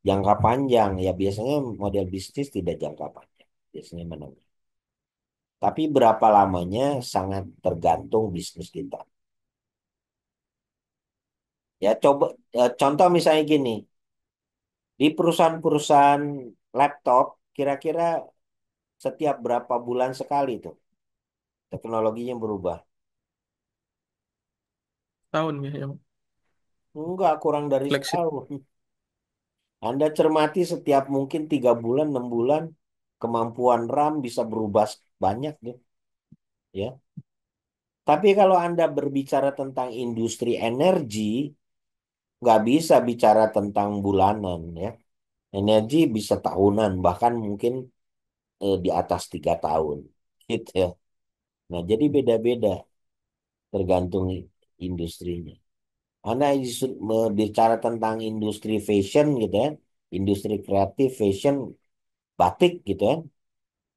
jangka panjang. Ya biasanya model bisnis tidak jangka panjang, biasanya menengah. Tapi berapa lamanya sangat tergantung bisnis kita. Ya coba contoh misalnya gini, di perusahaan-perusahaan laptop kira-kira setiap berapa bulan sekali tuh teknologinya berubah. Tahun ya, yang Enggak, kurang dari flagship. setahun. Anda cermati setiap mungkin 3 bulan, 6 bulan, kemampuan RAM bisa berubah banyak nih, ya. Tapi kalau Anda berbicara tentang industri energi, nggak bisa bicara tentang bulanan, ya. Energi bisa tahunan, bahkan mungkin di atas 3 tahun, gitu ya. Nah, jadi beda-beda tergantung industrinya. Anda bicara tentang industri fashion gitu ya, industri kreatif fashion, batik gitu ya,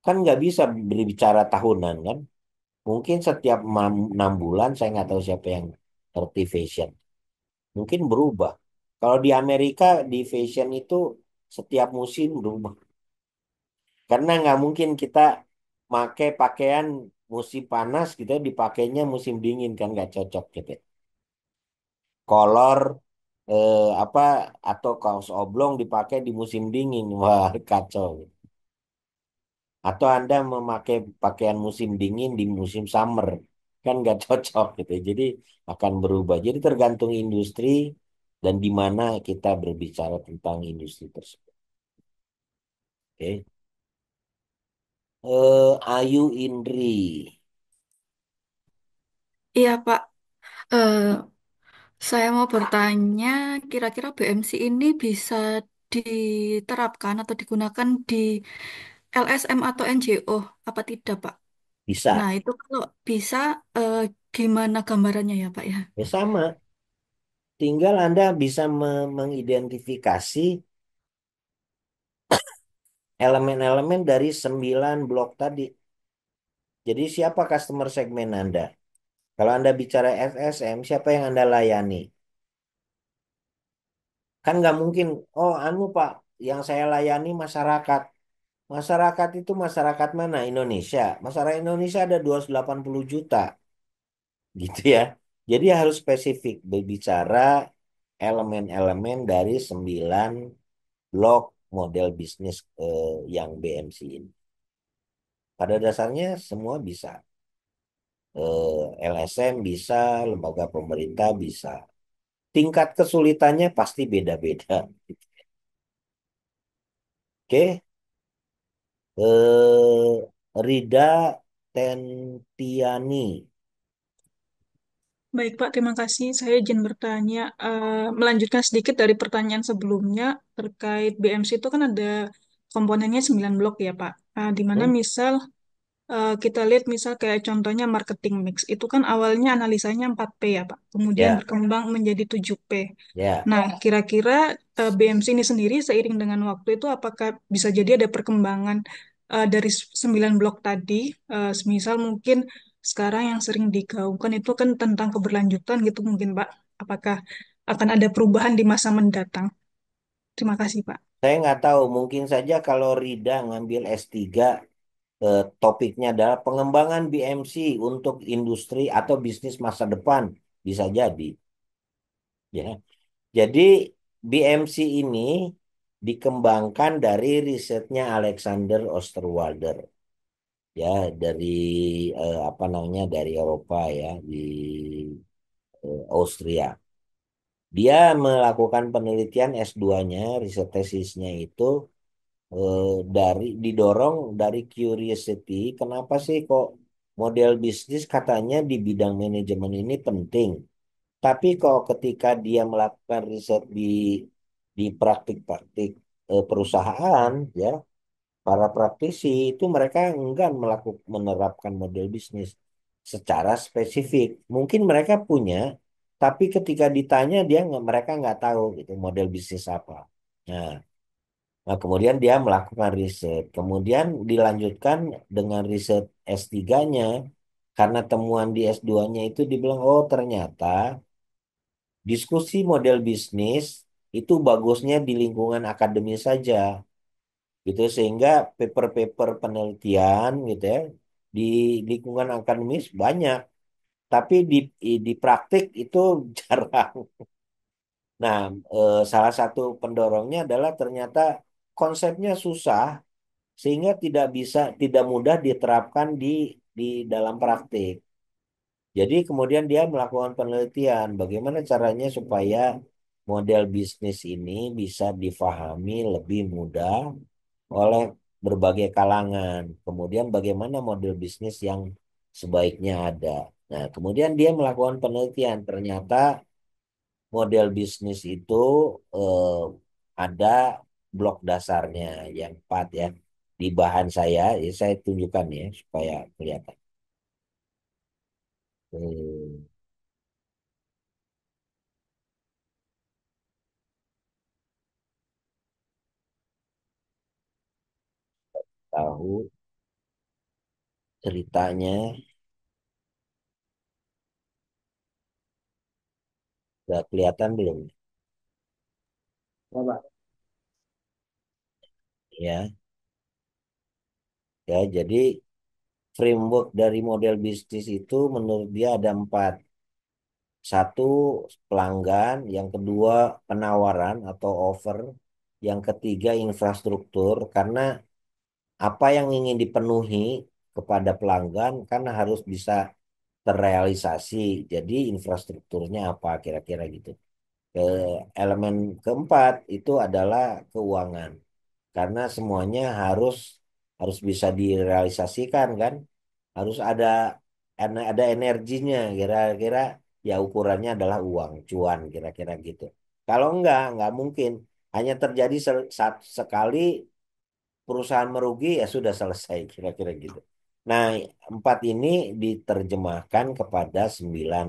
kan nggak bisa berbicara tahunan kan. Mungkin setiap 6 bulan, saya nggak tahu siapa yang ngerti fashion. Mungkin berubah. Kalau di Amerika, di fashion itu setiap musim berubah. Karena nggak mungkin kita pakai pakaian musim panas gitu ya, dipakainya musim dingin kan nggak cocok gitu. Kolor apa atau kaos oblong dipakai di musim dingin, wah kacau. Atau Anda memakai pakaian musim dingin di musim summer, kan nggak cocok gitu. Jadi akan berubah. Jadi tergantung industri dan di mana kita berbicara tentang industri tersebut. Oke. Ayu Indri. Iya, Pak. Eh, saya mau bertanya, kira-kira BMC ini bisa diterapkan atau digunakan di LSM atau NGO, apa tidak, Pak? Bisa. Nah, itu kalau bisa, eh, gimana gambarannya ya, Pak ya? Ya sama. Tinggal Anda bisa mengidentifikasi elemen-elemen dari 9 blok tadi. Jadi siapa customer segmen Anda? Kalau Anda bicara FSM, siapa yang Anda layani? Kan nggak mungkin, oh anu Pak, yang saya layani masyarakat. Masyarakat itu masyarakat mana? Indonesia. Masyarakat Indonesia ada 280 juta, gitu ya. Jadi harus spesifik berbicara elemen-elemen dari 9 blok model bisnis yang BMC ini. Pada dasarnya semua bisa. LSM bisa, lembaga pemerintah bisa. Tingkat kesulitannya pasti beda-beda. Oke, Rida Tentiani. Baik, Pak. Terima kasih. Saya izin bertanya, melanjutkan sedikit dari pertanyaan sebelumnya terkait BMC itu kan ada komponennya 9 blok ya, Pak. Di mana Hmm? misal kita lihat misal kayak contohnya marketing mix. Itu kan awalnya analisanya 4P ya, Pak. Kemudian Ya, berkembang menjadi 7P. ya. Nah, kira-kira BMC ini sendiri seiring dengan waktu itu apakah bisa jadi ada perkembangan dari 9 blok tadi, semisal mungkin sekarang yang sering digaungkan itu kan tentang keberlanjutan gitu mungkin, Pak. Apakah akan ada perubahan di masa mendatang? Terima kasih, Pak. Saya nggak tahu, mungkin saja kalau Rida ngambil S3, topiknya adalah pengembangan BMC untuk industri atau bisnis masa depan. Bisa jadi. Ya. Jadi BMC ini dikembangkan dari risetnya Alexander Osterwalder. Ya, dari apa namanya, dari Eropa ya, di Austria. Dia melakukan penelitian S2-nya, riset tesisnya itu didorong dari curiosity, kenapa sih kok model bisnis katanya di bidang manajemen ini penting. Tapi kok ketika dia melakukan riset di praktik-praktik perusahaan, ya, para praktisi itu mereka enggan menerapkan model bisnis secara spesifik. Mungkin mereka punya, tapi ketika ditanya mereka nggak tahu gitu model bisnis apa. Nah, kemudian dia melakukan riset. Kemudian dilanjutkan dengan riset S3-nya. Karena temuan di S2-nya itu dibilang, oh ternyata diskusi model bisnis itu bagusnya di lingkungan akademis saja. Gitu. Sehingga paper-paper penelitian gitu ya, di lingkungan akademis banyak. Tapi di praktik itu jarang. Nah, salah satu pendorongnya adalah ternyata konsepnya susah sehingga tidak mudah diterapkan di dalam praktik. Jadi kemudian dia melakukan penelitian bagaimana caranya supaya model bisnis ini bisa difahami lebih mudah oleh berbagai kalangan. Kemudian bagaimana model bisnis yang sebaiknya ada. Nah, kemudian dia melakukan penelitian. Ternyata model bisnis itu eh, ada blok dasarnya yang 4 ya. Di bahan saya, ya saya tunjukkan ya supaya kelihatan. Hmm, tahu ceritanya, udah kelihatan belum? Ya, Pak. Ya, ya. Jadi framework dari model bisnis itu menurut dia ada 4. Satu, pelanggan, yang kedua penawaran atau offer, yang ketiga infrastruktur, karena apa yang ingin dipenuhi kepada pelanggan kan harus bisa terrealisasi. Jadi infrastrukturnya apa kira-kira gitu. Ke elemen keempat itu adalah keuangan. Karena semuanya harus harus bisa direalisasikan kan. Harus ada energinya kira-kira, ya ukurannya adalah uang, cuan kira-kira gitu. Kalau enggak mungkin. Hanya terjadi sekali perusahaan merugi ya sudah selesai kira-kira gitu. Nah, 4 ini diterjemahkan kepada 9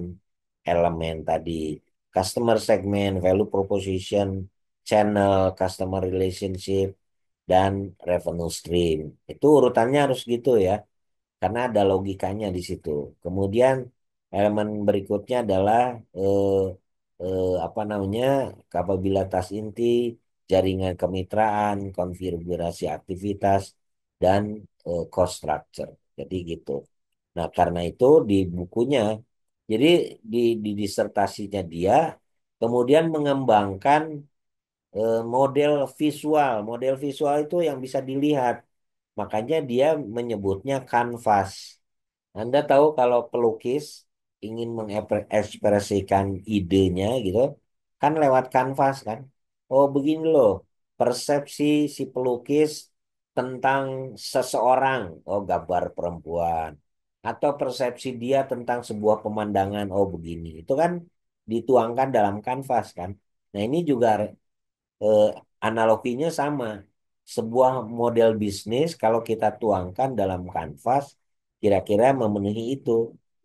elemen tadi. Customer segment, value proposition, channel, customer relationship, dan revenue stream. Itu urutannya harus gitu ya, karena ada logikanya di situ. Kemudian elemen berikutnya adalah eh, apa namanya, kapabilitas inti, jaringan kemitraan, konfigurasi aktivitas, dan cost structure. Jadi gitu. Nah, karena itu di bukunya, jadi di disertasinya dia kemudian mengembangkan model visual. Model visual itu yang bisa dilihat. Makanya dia menyebutnya kanvas. Anda tahu kalau pelukis ingin mengekspresikan idenya gitu, kan lewat kanvas kan. Oh begini loh, persepsi si pelukis tentang seseorang. Oh gambar perempuan. Atau persepsi dia tentang sebuah pemandangan. Oh begini. Itu kan dituangkan dalam kanvas kan. Nah ini juga eh, analoginya sama. Sebuah model bisnis kalau kita tuangkan dalam kanvas kira-kira memenuhi itu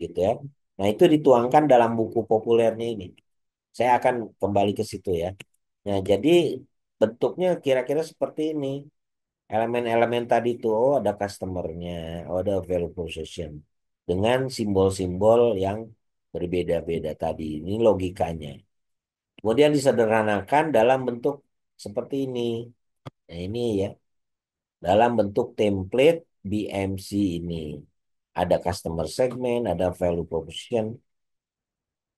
gitu ya. Nah, itu dituangkan dalam buku populernya ini. Saya akan kembali ke situ ya. Nah, jadi bentuknya kira-kira seperti ini. Elemen-elemen tadi tuh oh, ada customer-nya, oh, ada value proposition dengan simbol-simbol yang berbeda-beda tadi. Ini logikanya. Kemudian disederhanakan dalam bentuk seperti ini. Nah, ini ya, dalam bentuk template BMC ini. Ada customer segment, ada value proposition,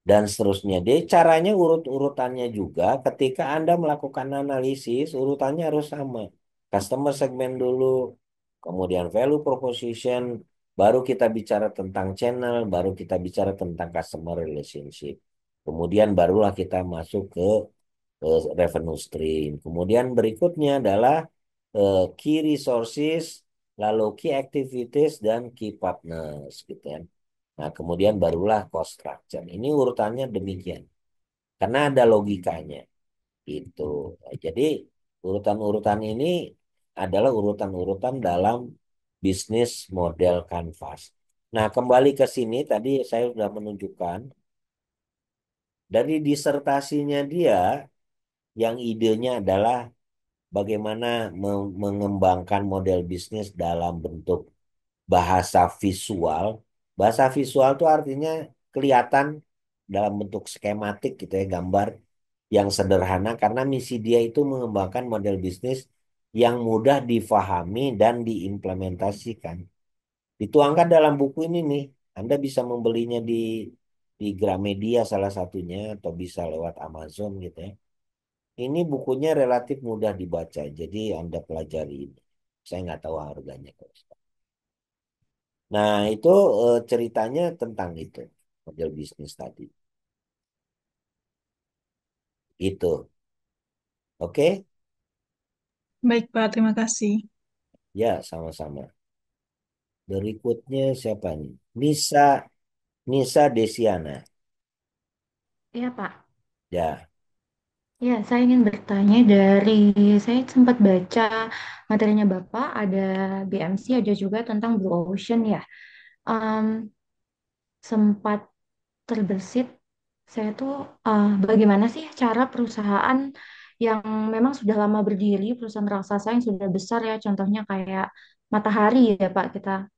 dan seterusnya. Jadi caranya urut-urutannya juga ketika Anda melakukan analisis, urutannya harus sama. Customer segment dulu, kemudian value proposition, baru kita bicara tentang channel, baru kita bicara tentang customer relationship. Kemudian barulah kita masuk ke revenue stream. Kemudian berikutnya adalah key resources, lalu key activities dan key partners gitu kan. Nah, kemudian barulah cost structure. Ini urutannya demikian. Karena ada logikanya gitu. Nah, jadi urutan-urutan ini adalah urutan-urutan dalam bisnis model Canvas. Nah, kembali ke sini tadi saya sudah menunjukkan dari disertasinya dia yang idenya adalah bagaimana mengembangkan model bisnis dalam bentuk bahasa visual. Bahasa visual itu artinya kelihatan dalam bentuk skematik gitu ya, gambar yang sederhana karena misi dia itu mengembangkan model bisnis yang mudah difahami dan diimplementasikan. Dituangkan dalam buku ini nih. Anda bisa membelinya di Gramedia salah satunya atau bisa lewat Amazon gitu ya. Ini bukunya relatif mudah dibaca, jadi Anda pelajari ini. Saya nggak tahu harganya kalau sekarang. Nah, itu ceritanya tentang itu, model bisnis tadi. Itu. Oke? Baik, Pak. Terima kasih. Ya, sama-sama. Berikutnya siapa nih? Nisa, Nisa Desiana. Iya, Pak. Ya, Ya, saya ingin bertanya dari saya sempat baca materinya Bapak, ada BMC, ada juga tentang Blue Ocean ya. Em, Sempat terbersit, saya tuh bagaimana sih cara perusahaan yang memang sudah lama berdiri, perusahaan raksasa yang sudah besar ya, contohnya kayak Matahari ya Pak, kita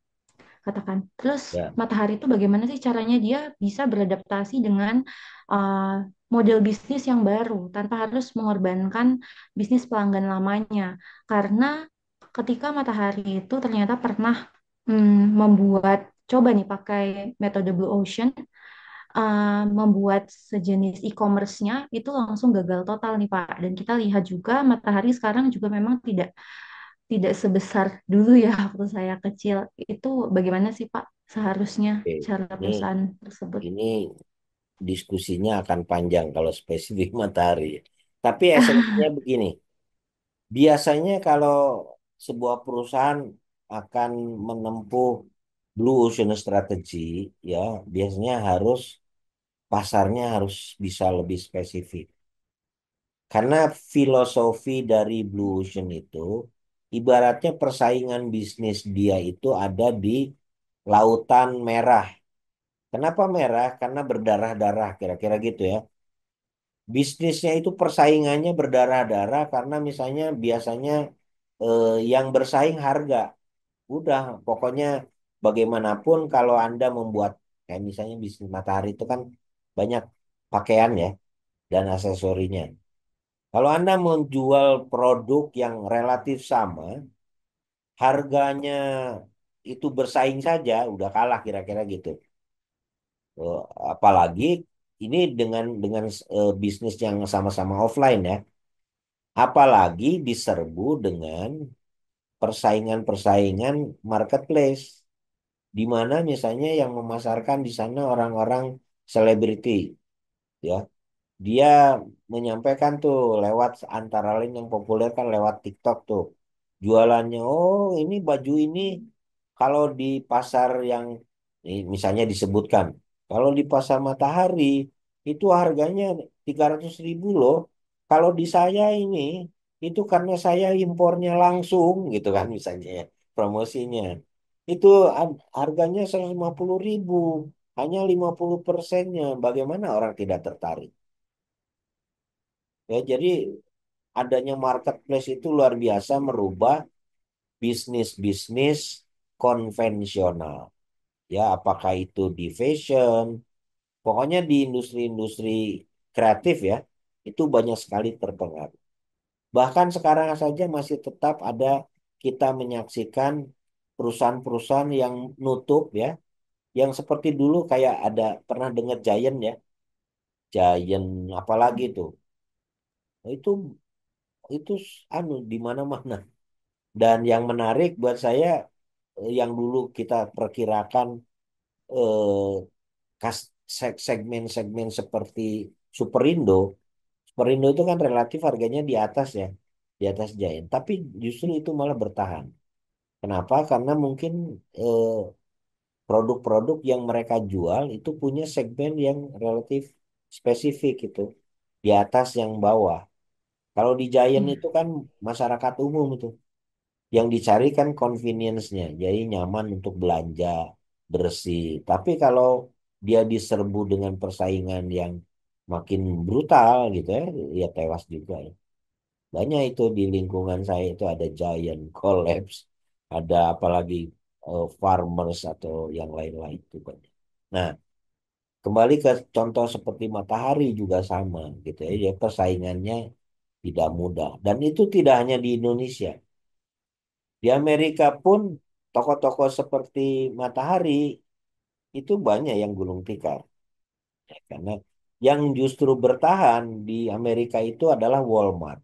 katakan. Terus ya. Matahari itu bagaimana sih caranya dia bisa beradaptasi dengan uh, model bisnis yang baru tanpa harus mengorbankan bisnis pelanggan lamanya. Karena ketika Matahari itu ternyata pernah membuat coba nih pakai metode Blue Ocean, membuat sejenis e-commerce-nya itu langsung gagal total nih Pak. Dan kita lihat juga Matahari sekarang juga memang tidak sebesar dulu ya waktu saya kecil. Itu bagaimana sih Pak seharusnya Oke. cara Ini, perusahaan tersebut? ini diskusinya akan panjang kalau spesifik Matahari. Tapi esensinya begini. Biasanya kalau sebuah perusahaan akan menempuh Blue Ocean Strategy, ya biasanya harus pasarnya harus bisa lebih spesifik. Karena filosofi dari Blue Ocean itu, ibaratnya persaingan bisnis dia itu ada di lautan merah. Kenapa merah? Karena berdarah-darah, kira-kira gitu ya. Bisnisnya itu persaingannya berdarah-darah karena misalnya biasanya yang bersaing harga. Udah, pokoknya bagaimanapun kalau Anda membuat, kayak misalnya bisnis Matahari itu kan banyak pakaian ya. dan aksesorinya. Kalau Anda menjual produk yang relatif sama, harganya itu bersaing saja, udah kalah kira-kira gitu. Eh, Apalagi ini dengan bisnis yang sama-sama offline ya. Apalagi diserbu dengan persaingan-persaingan marketplace, di mana misalnya yang memasarkan di sana orang-orang selebriti, ya. Dia menyampaikan tuh lewat antara lain yang populer kan lewat TikTok tuh. Jualannya, oh ini baju ini kalau di pasar yang misalnya disebutkan, kalau di pasar Matahari itu harganya 300.000 loh. Kalau di saya ini itu karena saya impornya langsung gitu kan misalnya ya, promosinya. Itu harganya 150.000, hanya 50%-nya. Bagaimana orang tidak tertarik? Ya, jadi adanya marketplace itu luar biasa merubah bisnis-bisnis konvensional. Ya, apakah itu di fashion, pokoknya di industri-industri kreatif ya, itu banyak sekali terpengaruh. Bahkan sekarang saja masih tetap ada kita menyaksikan perusahaan-perusahaan yang nutup ya, yang seperti dulu kayak ada pernah dengar Giant ya, Giant apalagi tuh. Itu anu di mana-mana. Dan yang menarik buat saya yang dulu kita perkirakan eh, segmen-segmen seperti Superindo. Superindo itu kan relatif harganya di atas ya, di atas Giant. Tapi justru itu malah bertahan. Kenapa? Karena mungkin eh, produk-produk yang mereka jual itu punya segmen yang relatif spesifik itu di atas yang bawah. Kalau di Giant Iya. itu kan masyarakat umum itu. Yang dicari kan convenience-nya, jadi nyaman untuk belanja, bersih. Tapi kalau dia diserbu dengan persaingan yang makin brutal gitu ya, ya tewas juga ya. Banyak itu di lingkungan saya itu ada Giant Collapse, ada apalagi Farmers atau yang lain-lain itu banyak. Nah, kembali ke contoh seperti Matahari juga sama gitu ya, ya persaingannya tidak mudah. Dan itu tidak hanya di Indonesia. Di Amerika pun tokoh-tokoh seperti Matahari itu banyak yang gulung tikar. Ya, karena yang justru bertahan di Amerika itu adalah Walmart.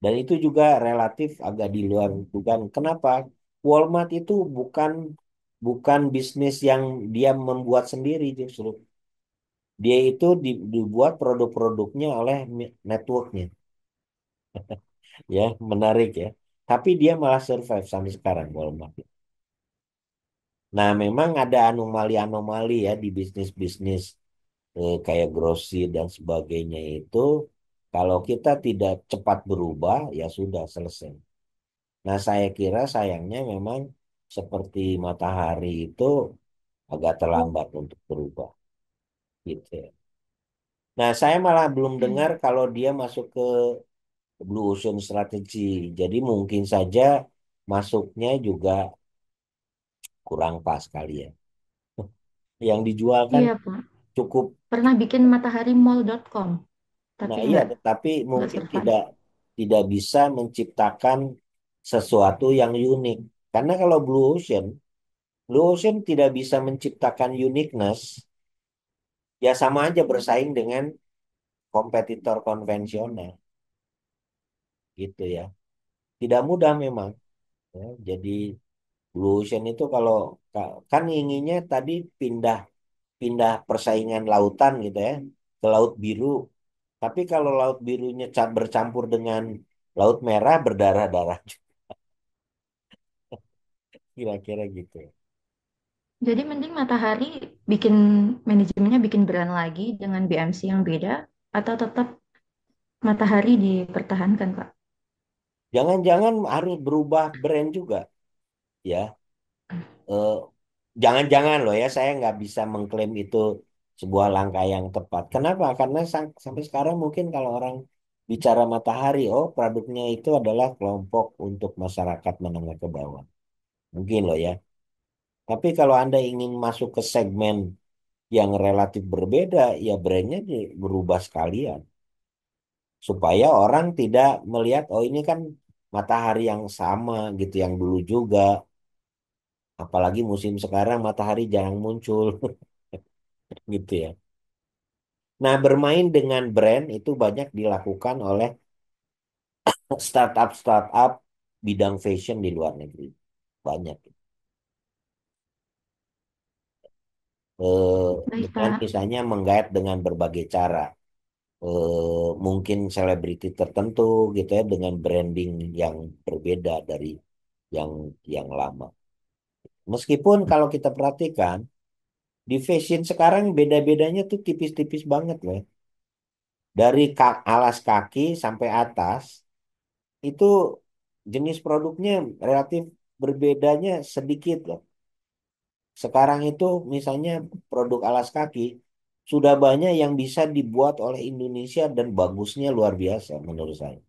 Dan itu juga relatif agak di luar dugaan. Kenapa? Walmart itu bukan bukan bisnis yang dia membuat sendiri justru. Dia itu dibuat produk-produknya oleh networknya. Ya, menarik ya. Tapi dia malah survive sampai sekarang Walmart. Nah, memang ada anomali-anomali ya di bisnis-bisnis kayak grosir dan sebagainya itu. Kalau kita tidak cepat berubah, ya sudah selesai. Nah, saya kira sayangnya memang seperti Matahari itu agak terlambat untuk berubah, gitu ya. Nah, saya malah belum dengar kalau dia masuk ke Blue Ocean Strategy. Jadi mungkin saja masuknya juga kurang pas kali ya. Yang dijual kan Iya, Pak. cukup. Pernah bikin mataharimall.com, Nah, tapi iya, tetapi nggak mungkin survive. tidak bisa menciptakan sesuatu yang unik. Karena kalau Blue Ocean tidak bisa menciptakan uniqueness, ya sama aja bersaing dengan kompetitor konvensional, gitu ya. Tidak mudah memang. Ya. Jadi Blue Ocean itu kalau kan inginnya tadi pindah pindah persaingan lautan gitu ya ke Laut Biru. Tapi kalau Laut Birunya bercampur dengan Laut Merah berdarah-darah. Kira-kira gitu. Jadi mending Matahari bikin manajemennya bikin brand lagi dengan BMC yang beda atau tetap Matahari dipertahankan, Pak? Jangan-jangan harus berubah brand juga, ya. Eh, Jangan-jangan loh ya, saya nggak bisa mengklaim itu sebuah langkah yang tepat. Kenapa? Karena sampai sekarang mungkin kalau orang bicara Matahari, oh produknya itu adalah kelompok untuk masyarakat menengah ke bawah. Mungkin loh ya. Tapi kalau Anda ingin masuk ke segmen yang relatif berbeda, ya brandnya berubah sekalian. Supaya orang tidak melihat, oh ini kan matahari yang sama gitu, yang dulu juga. Apalagi musim sekarang matahari jarang muncul gitu ya. Nah, bermain dengan brand itu banyak dilakukan oleh startup-startup bidang fashion di luar negeri. Banyak. Baik, Dengan Pak. misalnya menggait dengan berbagai cara. Mungkin selebriti tertentu gitu ya dengan branding yang berbeda dari yang yang lama. Meskipun kalau kita perhatikan di fashion sekarang beda-bedanya tuh tipis-tipis banget loh. Dari alas kaki sampai atas itu jenis produknya relatif berbedanya sedikit loh. Sekarang itu misalnya produk alas kaki sudah banyak yang bisa dibuat oleh Indonesia dan bagusnya luar biasa menurut saya.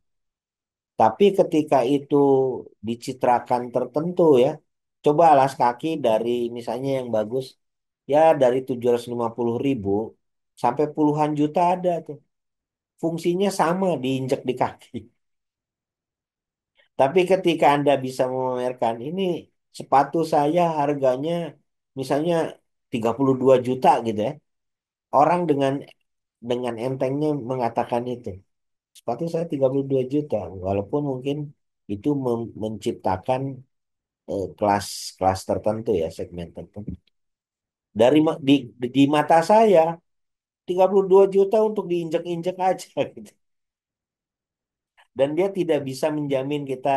Tapi ketika itu dicitrakan tertentu ya, coba alas kaki dari misalnya yang bagus ya dari 750.000 sampai puluhan juta ada tuh. Fungsinya sama diinjek di kaki. Tapi ketika Anda bisa memamerkan ini sepatu saya harganya misalnya 32 juta gitu ya. Orang dengan entengnya mengatakan itu. Sepatu saya 32 juta walaupun mungkin itu menciptakan kelas-kelas tertentu ya, segmen tertentu. Di mata saya 32 juta untuk diinjek-injek aja gitu. Dan dia tidak bisa menjamin kita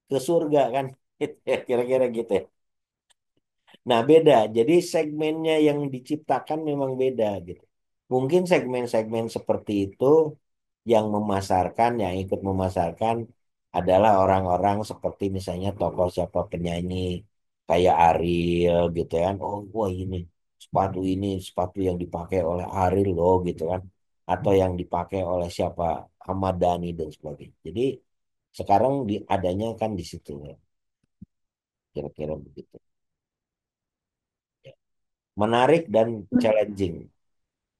ke surga kan. Kira-kira gitu ya. Nah, beda. Jadi segmennya yang diciptakan memang beda gitu. Mungkin segmen-segmen seperti itu yang memasarkan, yang ikut memasarkan adalah orang-orang seperti misalnya tokoh siapa penyanyi kayak Ariel gitu kan. Oh, wah ini sepatu yang dipakai oleh Ariel loh gitu kan. Atau yang dipakai oleh siapa Ahmad Dhani dan sebagainya. Jadi sekarang adanya kan di situ ya. Kira-kira begitu. Ya. Menarik dan challenging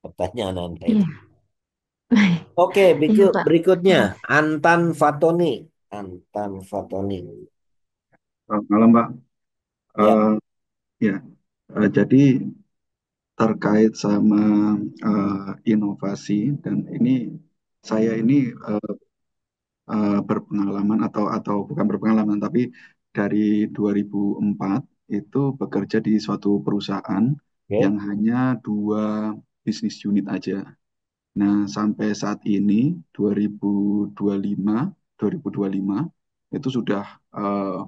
pertanyaan Anda itu. Iya. Oke, Iya, Pak. berikutnya Makasih. Antan Fatoni. Antan Fatoni. Selamat malam, Pak. Ya, Eh, ya, jadi terkait sama inovasi dan ini saya ini berpengalaman atau bukan berpengalaman tapi dari 2004 itu bekerja di suatu perusahaan yang oke. hanya dua bisnis unit aja. Nah, sampai saat ini 2025 2025 itu sudah eh,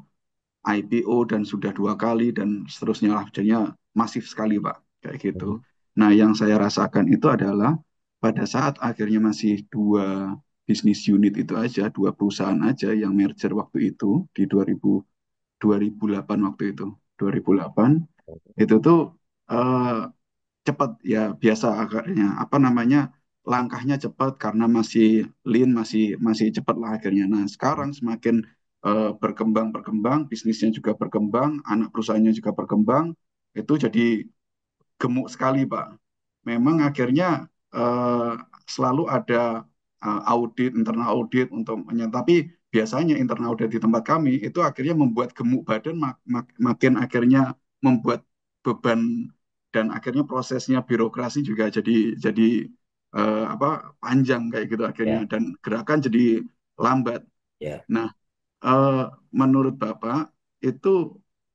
IPO dan sudah dua kali dan seterusnya lah. Jadinya masif sekali, Pak, kayak gitu. Mhm. Nah, yang saya rasakan itu adalah pada saat akhirnya masih dua bisnis unit itu aja, dua perusahaan aja yang merger waktu itu di 2008 waktu itu. 2008 itu tuh eh, cepat ya biasa agaknya apa namanya langkahnya cepat karena masih lean masih masih cepat lah akhirnya. Nah sekarang semakin berkembang bisnisnya juga berkembang anak perusahaannya juga berkembang itu jadi gemuk sekali Pak. Memang akhirnya eh, selalu ada audit internal audit untuk tapi biasanya internal audit di tempat kami itu akhirnya membuat gemuk badan makin akhirnya membuat beban dan akhirnya prosesnya birokrasi juga jadi apa panjang kayak gitu akhirnya Ya, dan gerakan jadi lambat. ya. Nah, eh, menurut Bapak itu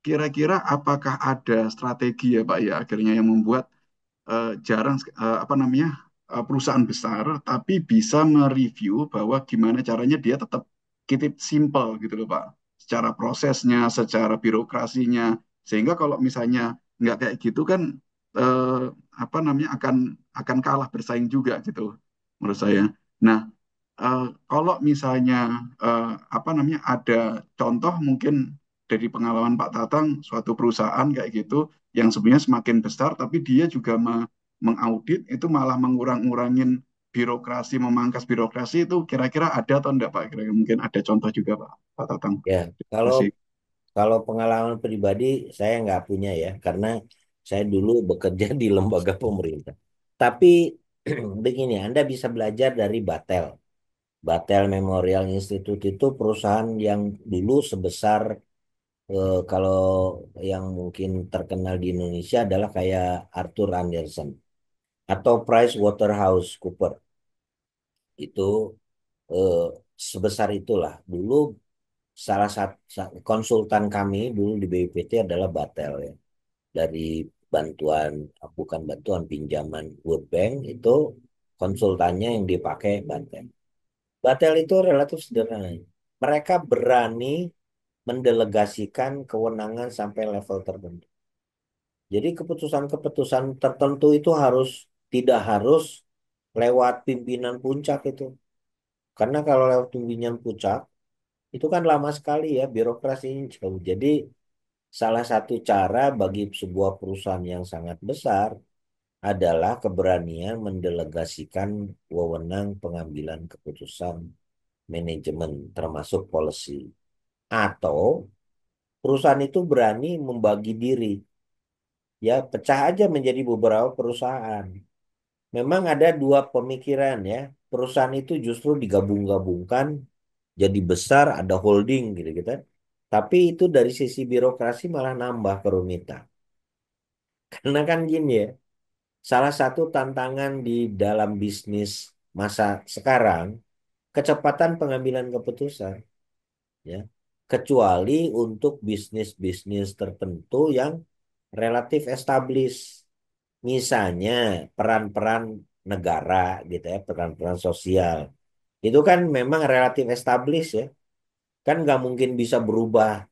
kira-kira apakah ada strategi ya Pak ya akhirnya yang membuat jarang apa namanya perusahaan besar tapi bisa mereview bahwa gimana caranya dia tetap keep it simple gitu loh Pak secara prosesnya secara birokrasinya sehingga kalau misalnya nggak kayak gitu kan eh, apa namanya akan kalah bersaing juga gitu menurut saya. Nah, kalau misalnya apa namanya ada contoh mungkin dari pengalaman Pak Tatang suatu perusahaan kayak gitu yang sebenarnya semakin besar tapi dia juga mengaudit itu malah mengurang-urangin birokrasi memangkas birokrasi itu kira-kira ada atau enggak Pak? Kira-kira mungkin ada contoh juga Pak Tatang. Ya, Terima kalau kasih. kalau pengalaman pribadi saya nggak punya ya, karena Saya dulu bekerja di lembaga pemerintah. Tapi begini, Anda bisa belajar dari Batel. Batel Memorial Institute itu perusahaan yang dulu sebesar kalau yang mungkin terkenal di Indonesia adalah kayak Arthur Andersen atau Price Waterhouse Cooper. Itu eh, sebesar itulah. Dulu salah satu konsultan kami dulu di BPT adalah Batel ya. Dari bantuan bukan bantuan pinjaman World Bank itu konsultannya yang dipakai Batel. Batel itu relatif sederhana. Mereka berani mendelegasikan kewenangan sampai level tertentu. Jadi keputusan-keputusan tertentu itu tidak harus lewat pimpinan puncak itu. Karena kalau lewat pimpinan puncak itu kan lama sekali ya birokrasinya jauh. Jadi salah satu cara bagi sebuah perusahaan yang sangat besar adalah keberanian mendelegasikan wewenang pengambilan keputusan manajemen termasuk policy. Atau perusahaan itu berani membagi diri, ya pecah aja menjadi beberapa perusahaan. Memang ada dua pemikiran ya, perusahaan itu justru digabung-gabungkan jadi besar, ada holding gitu-gitu. Tapi itu dari sisi birokrasi malah nambah kerumitan. Karena kan gini ya, salah satu tantangan di dalam bisnis masa sekarang, kecepatan pengambilan keputusan, ya. Kecuali untuk bisnis-bisnis tertentu yang relatif established. Misalnya peran-peran negara gitu ya, peran-peran sosial. Itu kan memang relatif established ya. Kan nggak mungkin bisa berubah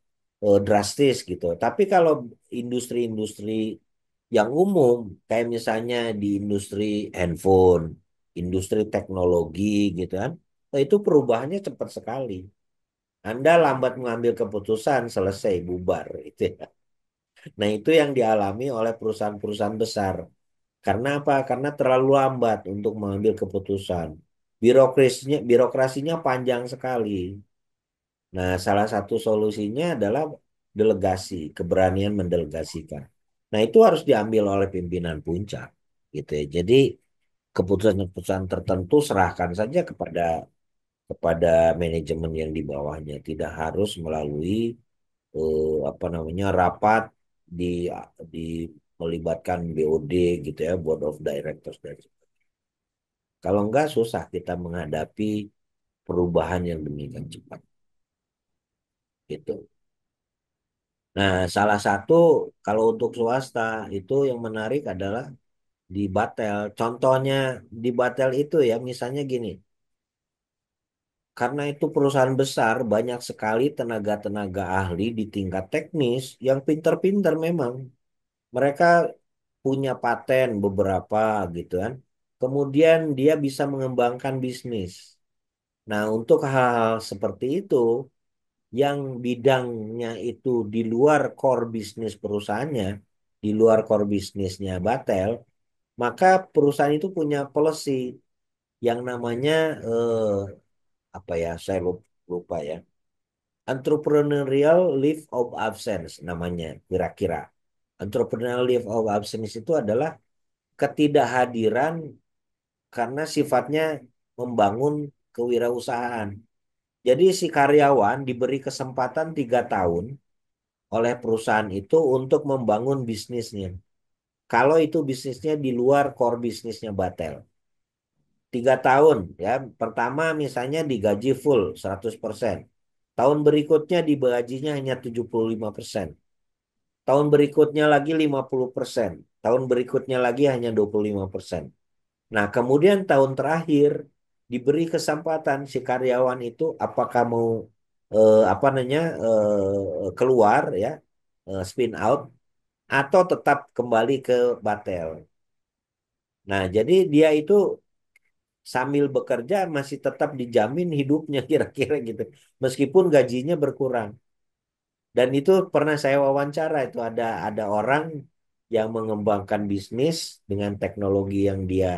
drastis gitu. Tapi kalau industri-industri yang umum, kayak misalnya di industri handphone, industri teknologi gitu kan, itu perubahannya cepat sekali. Anda lambat mengambil keputusan, selesai, bubar. Itu ya. Nah, itu yang dialami oleh perusahaan-perusahaan besar. Karena apa? Karena terlalu lambat untuk mengambil keputusan. Birokrasinya panjang sekali. Nah, salah satu solusinya adalah delegasi, keberanian mendelegasikan. Nah, itu harus diambil oleh pimpinan puncak, gitu ya. Jadi, keputusan-keputusan tertentu serahkan saja kepada manajemen yang di bawahnya, tidak harus melalui apa namanya rapat di di melibatkan BOD gitu ya, Board of Directors dan kalau enggak susah kita menghadapi perubahan yang demikian cepat gitu. Nah, salah satu kalau untuk swasta itu yang menarik adalah di Batel. Contohnya di Batel itu ya, misalnya gini, karena itu perusahaan besar, banyak sekali tenaga-tenaga ahli di tingkat teknis yang pinter-pinter memang. Mereka punya paten beberapa gitu kan. Kemudian dia bisa mengembangkan bisnis. Nah, untuk hal-hal seperti itu, yang bidangnya itu di luar core bisnis perusahaannya, di luar core bisnisnya Batel, maka perusahaan itu punya policy yang namanya apa ya, saya lupa ya, entrepreneurial leave of absence namanya kira-kira. Entrepreneurial leave of absence itu adalah ketidakhadiran karena sifatnya membangun kewirausahaan. Jadi si karyawan diberi kesempatan 3 tahun oleh perusahaan itu untuk membangun bisnisnya. Kalau itu bisnisnya di luar core bisnisnya Batel. 3 tahun ya. Pertama misalnya digaji full 100%. Tahun berikutnya digajinya hanya 75%. Tahun berikutnya lagi 50%. Tahun berikutnya lagi hanya 25%. Nah, kemudian tahun terakhir diberi kesempatan si karyawan itu apakah mau apa namanya keluar ya, spin out atau tetap kembali ke Batel. Nah, jadi dia itu sambil bekerja masih tetap dijamin hidupnya kira-kira gitu. Meskipun gajinya berkurang. Dan itu pernah saya wawancara itu ada orang yang mengembangkan bisnis dengan teknologi yang dia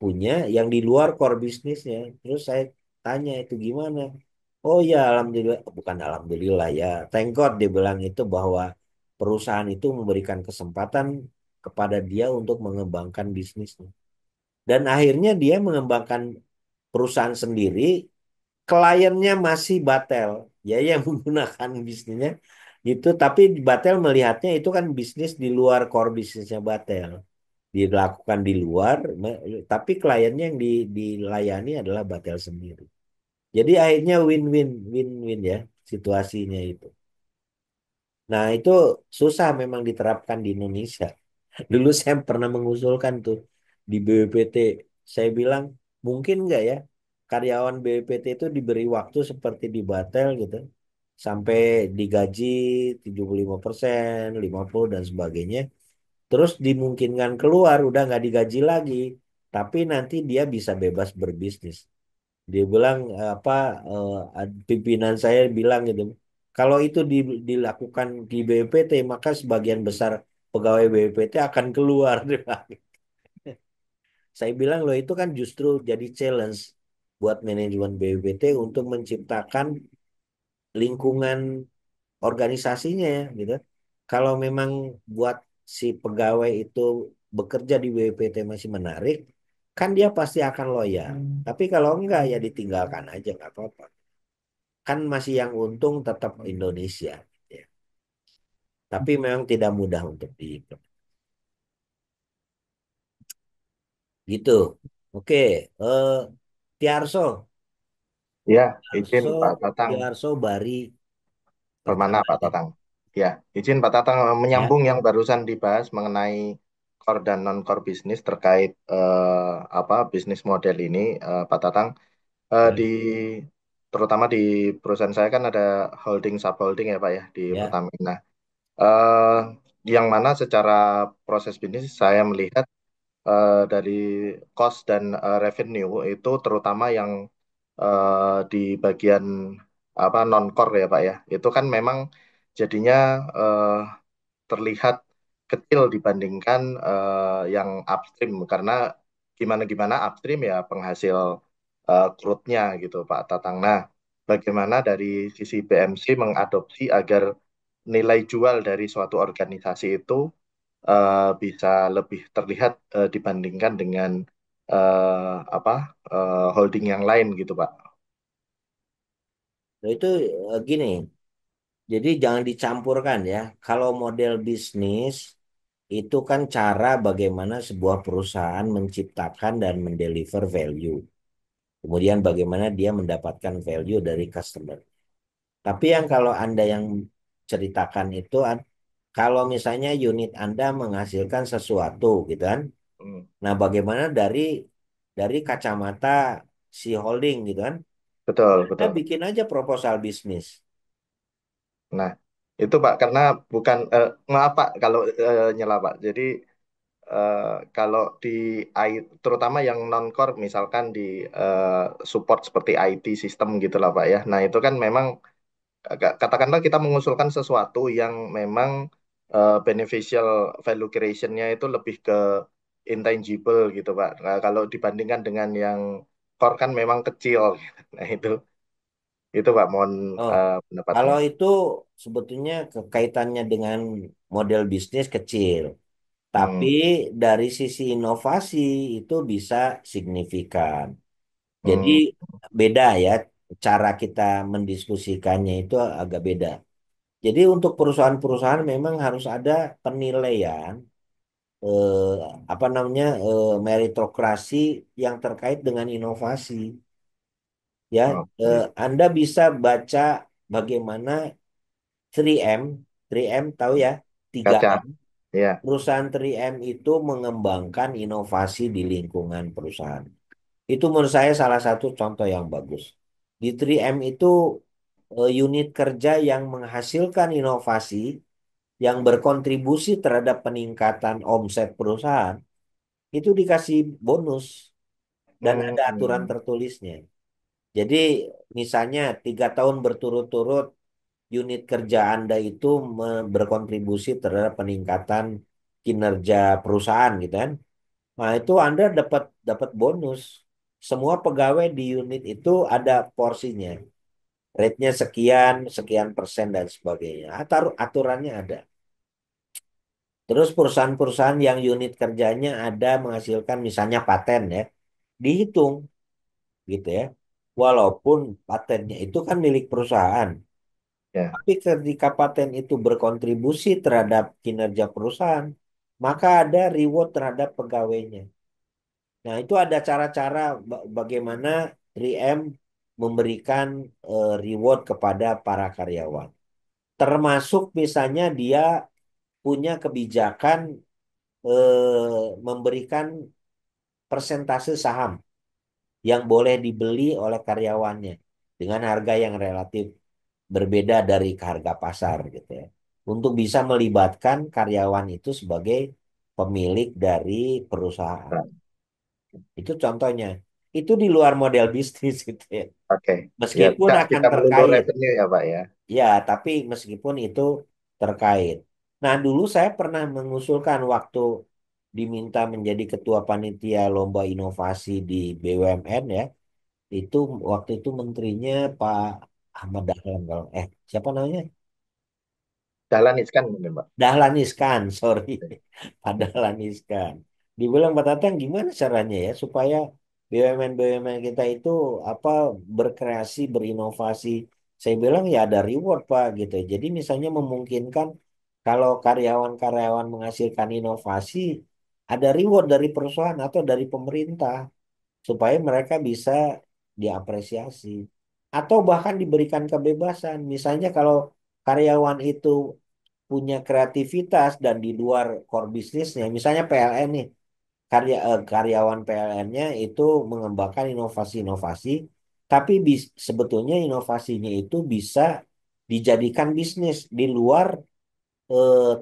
punya yang di luar core bisnisnya. Terus saya tanya itu gimana? Oh ya alhamdulillah bukan alhamdulillah ya. Thank God dia bilang itu bahwa perusahaan itu memberikan kesempatan kepada dia untuk mengembangkan bisnisnya. Dan akhirnya dia mengembangkan perusahaan sendiri, kliennya masih Batel, ya yang menggunakan bisnisnya itu, tapi Batel melihatnya itu kan bisnis di luar core bisnisnya Batel, dilakukan di luar, tapi kliennya yang dilayani adalah Batel sendiri. Jadi akhirnya win-win ya situasinya itu. Nah itu susah memang diterapkan di Indonesia. Dulu saya pernah mengusulkan tuh di BPPT. Saya bilang mungkin nggak ya karyawan BPPT itu diberi waktu seperti di Batel gitu. Sampai digaji 75%, 50 dan sebagainya. Terus dimungkinkan keluar udah nggak digaji lagi. Tapi nanti dia bisa bebas berbisnis. Dia bilang apa pimpinan saya bilang gitu. Kalau itu dilakukan di BPPT maka sebagian besar pegawai BPPT akan keluar. Dia bilang. Saya bilang loh itu kan justru jadi challenge buat manajemen BPPT untuk menciptakan lingkungan organisasinya ya gitu. Kalau memang buat si pegawai itu bekerja di BPPT masih menarik, kan dia pasti akan loyal. Tapi kalau enggak ya ditinggalkan aja nggak apa-apa. Kan masih yang untung tetap Indonesia. Ya. Tapi memang tidak mudah untuk di gitu. Oke, eh Tiarso, Ya, izin Tiarso, Pak Tatang. Tiarso Bari Permana Pak pertanyaannya. Tatang? Ya, izin Pak Tatang Ya, menyambung yang barusan dibahas mengenai core dan non-core bisnis terkait apa bisnis model ini, Pak Tatang. ya, Di terutama di perusahaan saya kan ada holding subholding ya Pak ya di ya, Pertamina. Eh yang mana secara proses bisnis saya melihat dari cost dan revenue itu terutama yang di bagian apa non core ya Pak ya itu kan memang jadinya eh, terlihat kecil dibandingkan yang upstream karena gimana gimana upstream ya penghasil crude-nya gitu Pak Tatang. Nah, bagaimana dari sisi BMC mengadopsi agar nilai jual dari suatu organisasi itu bisa lebih terlihat dibandingkan dengan apa holding yang lain gitu Pak. nah, itu gini. Jadi jangan dicampurkan ya. Kalau model bisnis itu kan cara bagaimana sebuah perusahaan menciptakan dan mendeliver value. Kemudian bagaimana dia mendapatkan value dari customer. Tapi yang kalau Anda yang ceritakan itu, kalau misalnya unit Anda menghasilkan sesuatu gitu kan. Hmm, Nah, bagaimana dari kacamata si holding gitu kan. betul Anda betul. bikin aja proposal bisnis. Nah, itu Pak, karena bukan maaf Pak kalau nyela Pak. Jadi eh, kalau di terutama yang non core misalkan di support seperti IT sistem gitu lah Pak ya. Nah, itu kan memang katakanlah kita mengusulkan sesuatu yang memang beneficial value creation-nya itu lebih ke intangible gitu Pak. Nah, kalau dibandingkan dengan yang core kan memang kecil gitu. Nah, itu Pak mohon Oh, pendapatnya. kalau itu sebetulnya kaitannya dengan model bisnis kecil, tapi Hmm, dari sisi inovasi itu bisa signifikan. Jadi hmm, beda ya, cara kita mendiskusikannya itu agak beda. Jadi untuk perusahaan-perusahaan memang harus ada penilaian, eh, apa namanya, meritokrasi yang terkait dengan inovasi. Ya, oke. Anda bisa baca bagaimana 3M, 3M tahu ya, tiga Kaca, m ya. Perusahaan 3M itu mengembangkan inovasi di lingkungan perusahaan. Itu menurut saya salah satu contoh yang bagus. Di 3M itu unit kerja yang menghasilkan inovasi yang berkontribusi terhadap peningkatan omset perusahaan itu dikasih bonus dan ada aturan Hmm, tertulisnya. Jadi misalnya 3 tahun berturut-turut unit kerja Anda itu berkontribusi terhadap peningkatan kinerja perusahaan gitu kan. Nah, itu Anda dapat dapat bonus. Semua pegawai di unit itu ada porsinya. Rate-nya sekian, sekian persen dan sebagainya. Aturannya ada. Terus perusahaan-perusahaan yang unit kerjanya ada menghasilkan misalnya paten ya, dihitung gitu ya. Walaupun patennya itu kan milik perusahaan, Ya, tapi ketika paten itu berkontribusi terhadap kinerja perusahaan, maka ada reward terhadap pegawainya. Nah, itu ada cara-cara bagaimana 3M memberikan reward kepada para karyawan. Termasuk misalnya dia punya kebijakan memberikan persentase saham yang boleh dibeli oleh karyawannya dengan harga yang relatif berbeda dari harga pasar gitu ya. Untuk bisa melibatkan karyawan itu sebagai pemilik dari perusahaan. nah, Itu contohnya. Itu di luar model bisnis gitu ya. oke. Ya, Meskipun tidak akan tidak melulu terkait. revenue ya, Pak ya. Ya, tapi meskipun itu terkait. Nah, dulu saya pernah mengusulkan waktu diminta menjadi ketua panitia lomba inovasi di BUMN ya. Itu waktu itu menterinya Pak Ahmad Dahlan kalau siapa namanya? Dahlan Iskan mungkin, Pak. Dahlan Iskan, sorry. Pak Dahlan Iskan. Dibilang Pak Tatang gimana caranya ya supaya BUMN-BUMN kita itu apa berkreasi, berinovasi. Saya bilang ya ada reward Pak gitu. Jadi misalnya memungkinkan kalau karyawan-karyawan menghasilkan inovasi, ada reward dari perusahaan atau dari pemerintah supaya mereka bisa diapresiasi atau bahkan diberikan kebebasan. Misalnya kalau karyawan itu punya kreativitas dan di luar core bisnisnya, misalnya PLN nih, karyawan PLN-nya itu mengembangkan inovasi-inovasi, tapi sebetulnya inovasinya itu bisa dijadikan bisnis di luar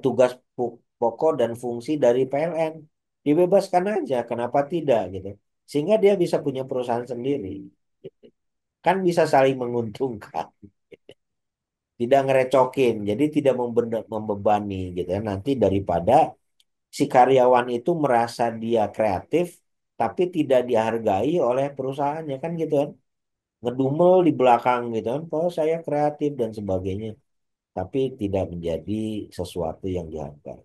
tugas pokok dan fungsi dari PLN. Dibebaskan aja, kenapa tidak gitu. Sehingga dia bisa punya perusahaan sendiri. Kan bisa saling menguntungkan, tidak ngerecokin, jadi tidak membebani gitu ya. Nanti daripada si karyawan itu merasa dia kreatif, tapi tidak dihargai oleh perusahaannya kan gitu kan. Ngedumel di belakang gitu kan, kalau saya kreatif dan sebagainya, tapi tidak menjadi sesuatu yang dihargai.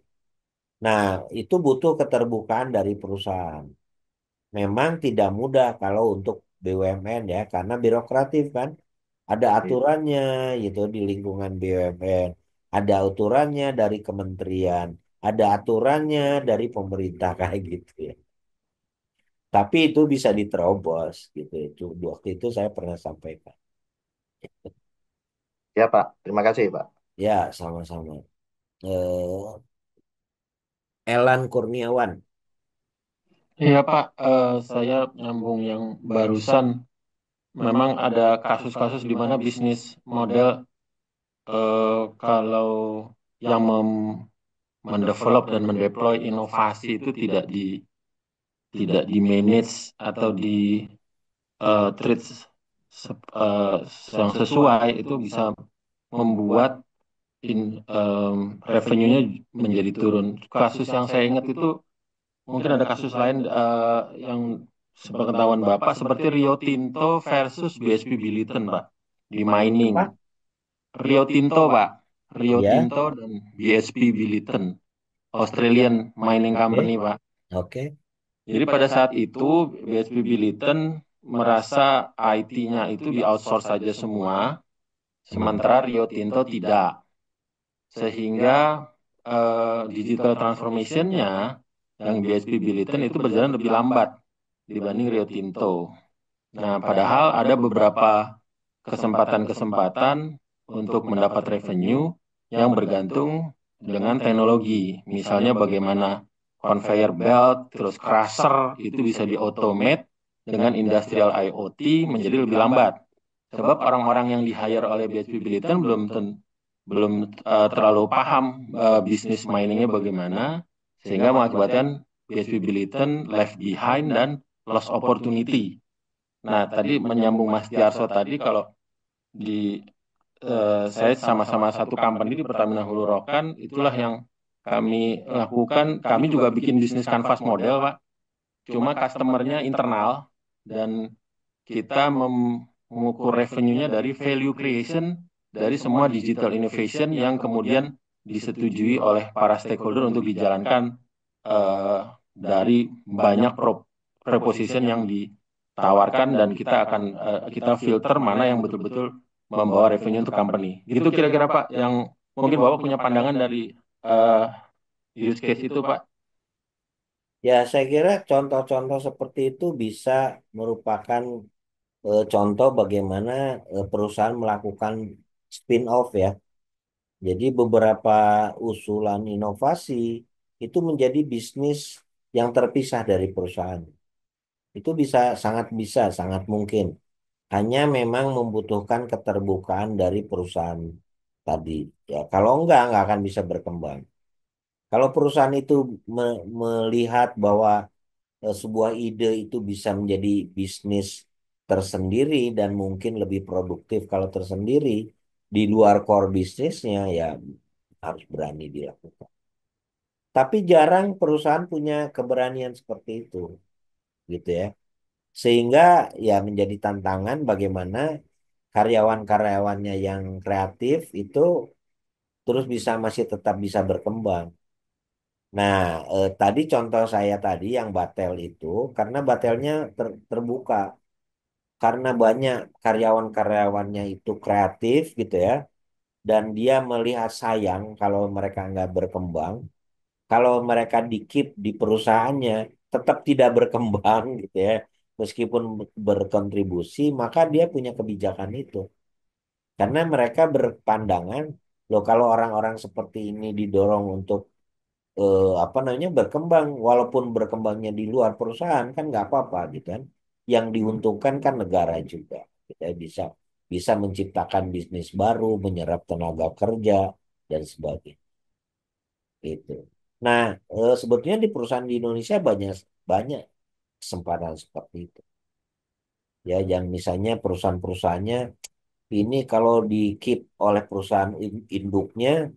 Nah, itu butuh keterbukaan dari perusahaan. Memang tidak mudah kalau untuk BUMN ya, karena birokratif kan. Ada Iya. aturannya gitu di lingkungan BUMN. Ada aturannya dari kementerian. Ada aturannya dari pemerintah kayak gitu ya. Tapi itu bisa diterobos gitu. Itu waktu itu saya pernah sampaikan. Ya, Pak. Terima kasih, Pak. Ya, sama-sama. Eh, Elan Kurniawan. Iya Pak, saya nyambung yang barusan. Memang ada kasus-kasus di mana bisnis model kalau yang mendevelop dan mendeploy inovasi itu tidak di manage atau di treat yang sesuai itu bisa membuat revenue-nya menjadi turun. Kasus yang saya ingat itu mungkin ada kasus lain yang sepengetahuan Bapak seperti Rio Tinto versus BSP Billiton, Pak, di mining. Apa? Rio Tinto, Pak. Rio Ya, Tinto dan BSP Billiton, Australian Mining oke, Company, Pak. oke. Jadi pada saat itu BSP Billiton merasa IT-nya itu di outsource saja semua, Hmm. sementara Rio Tinto tidak. Sehingga digital transformation-nya yang BSP Billiton itu berjalan lebih lambat dibanding Rio Tinto. Nah, padahal ada beberapa kesempatan-kesempatan untuk mendapat revenue yang bergantung dengan teknologi. Misalnya bagaimana conveyor belt, terus crusher itu bisa di-automate dengan industrial IoT menjadi lebih lambat. Sebab orang-orang yang di-hire oleh BSP Billiton belum terlalu paham bisnis miningnya bagaimana, sehingga mengakibatkan BSP Billiton left behind dan lost opportunity. Nah, tadi menyambung Mas Tiarso tadi, kalau di saya sama-sama satu company di Pertamina Hulu Rokan, itulah yang kami lakukan. Kami juga bikin bisnis canvas model, Pak. Cuma customer-nya internal dan kita mengukur revenue-nya dari value creation dari semua digital innovation yang kemudian disetujui oleh para stakeholder untuk dijalankan eh, dari banyak proposition yang ditawarkan dan kita filter mana yang betul-betul membawa revenue untuk company. Gitu kira-kira Pak, yang mungkin Bapak punya pandangan dari eh, use case itu Pak. Ya, saya kira contoh-contoh seperti itu bisa merupakan contoh bagaimana perusahaan melakukan spin-off ya. Jadi beberapa usulan inovasi itu menjadi bisnis yang terpisah dari perusahaan. Itu bisa, sangat mungkin. Hanya memang membutuhkan keterbukaan dari perusahaan tadi. Ya, kalau enggak akan bisa berkembang. Kalau perusahaan itu melihat bahwa sebuah ide itu bisa menjadi bisnis tersendiri dan mungkin lebih produktif kalau tersendiri di luar core bisnisnya, ya harus berani dilakukan. Tapi jarang perusahaan punya keberanian seperti itu, gitu ya. Sehingga ya menjadi tantangan bagaimana karyawan-karyawannya yang kreatif itu terus masih tetap bisa berkembang. Nah, tadi contoh saya tadi yang Batel itu karena Batelnya terbuka, karena banyak karyawan-karyawannya itu kreatif gitu ya, dan dia melihat sayang kalau mereka nggak berkembang, kalau mereka dikip di perusahaannya tetap tidak berkembang gitu ya, meskipun berkontribusi, maka dia punya kebijakan itu. Karena mereka berpandangan, loh kalau orang-orang seperti ini didorong untuk apa namanya berkembang, walaupun berkembangnya di luar perusahaan kan nggak apa-apa gitu kan. Yang diuntungkan kan negara juga. Kita bisa bisa menciptakan bisnis baru, menyerap tenaga kerja dan sebagainya. Itu. Nah, sebetulnya di perusahaan di Indonesia banyak banyak kesempatan seperti itu. Ya, yang misalnya perusahaan-perusahaannya ini kalau di keep oleh perusahaan induknya,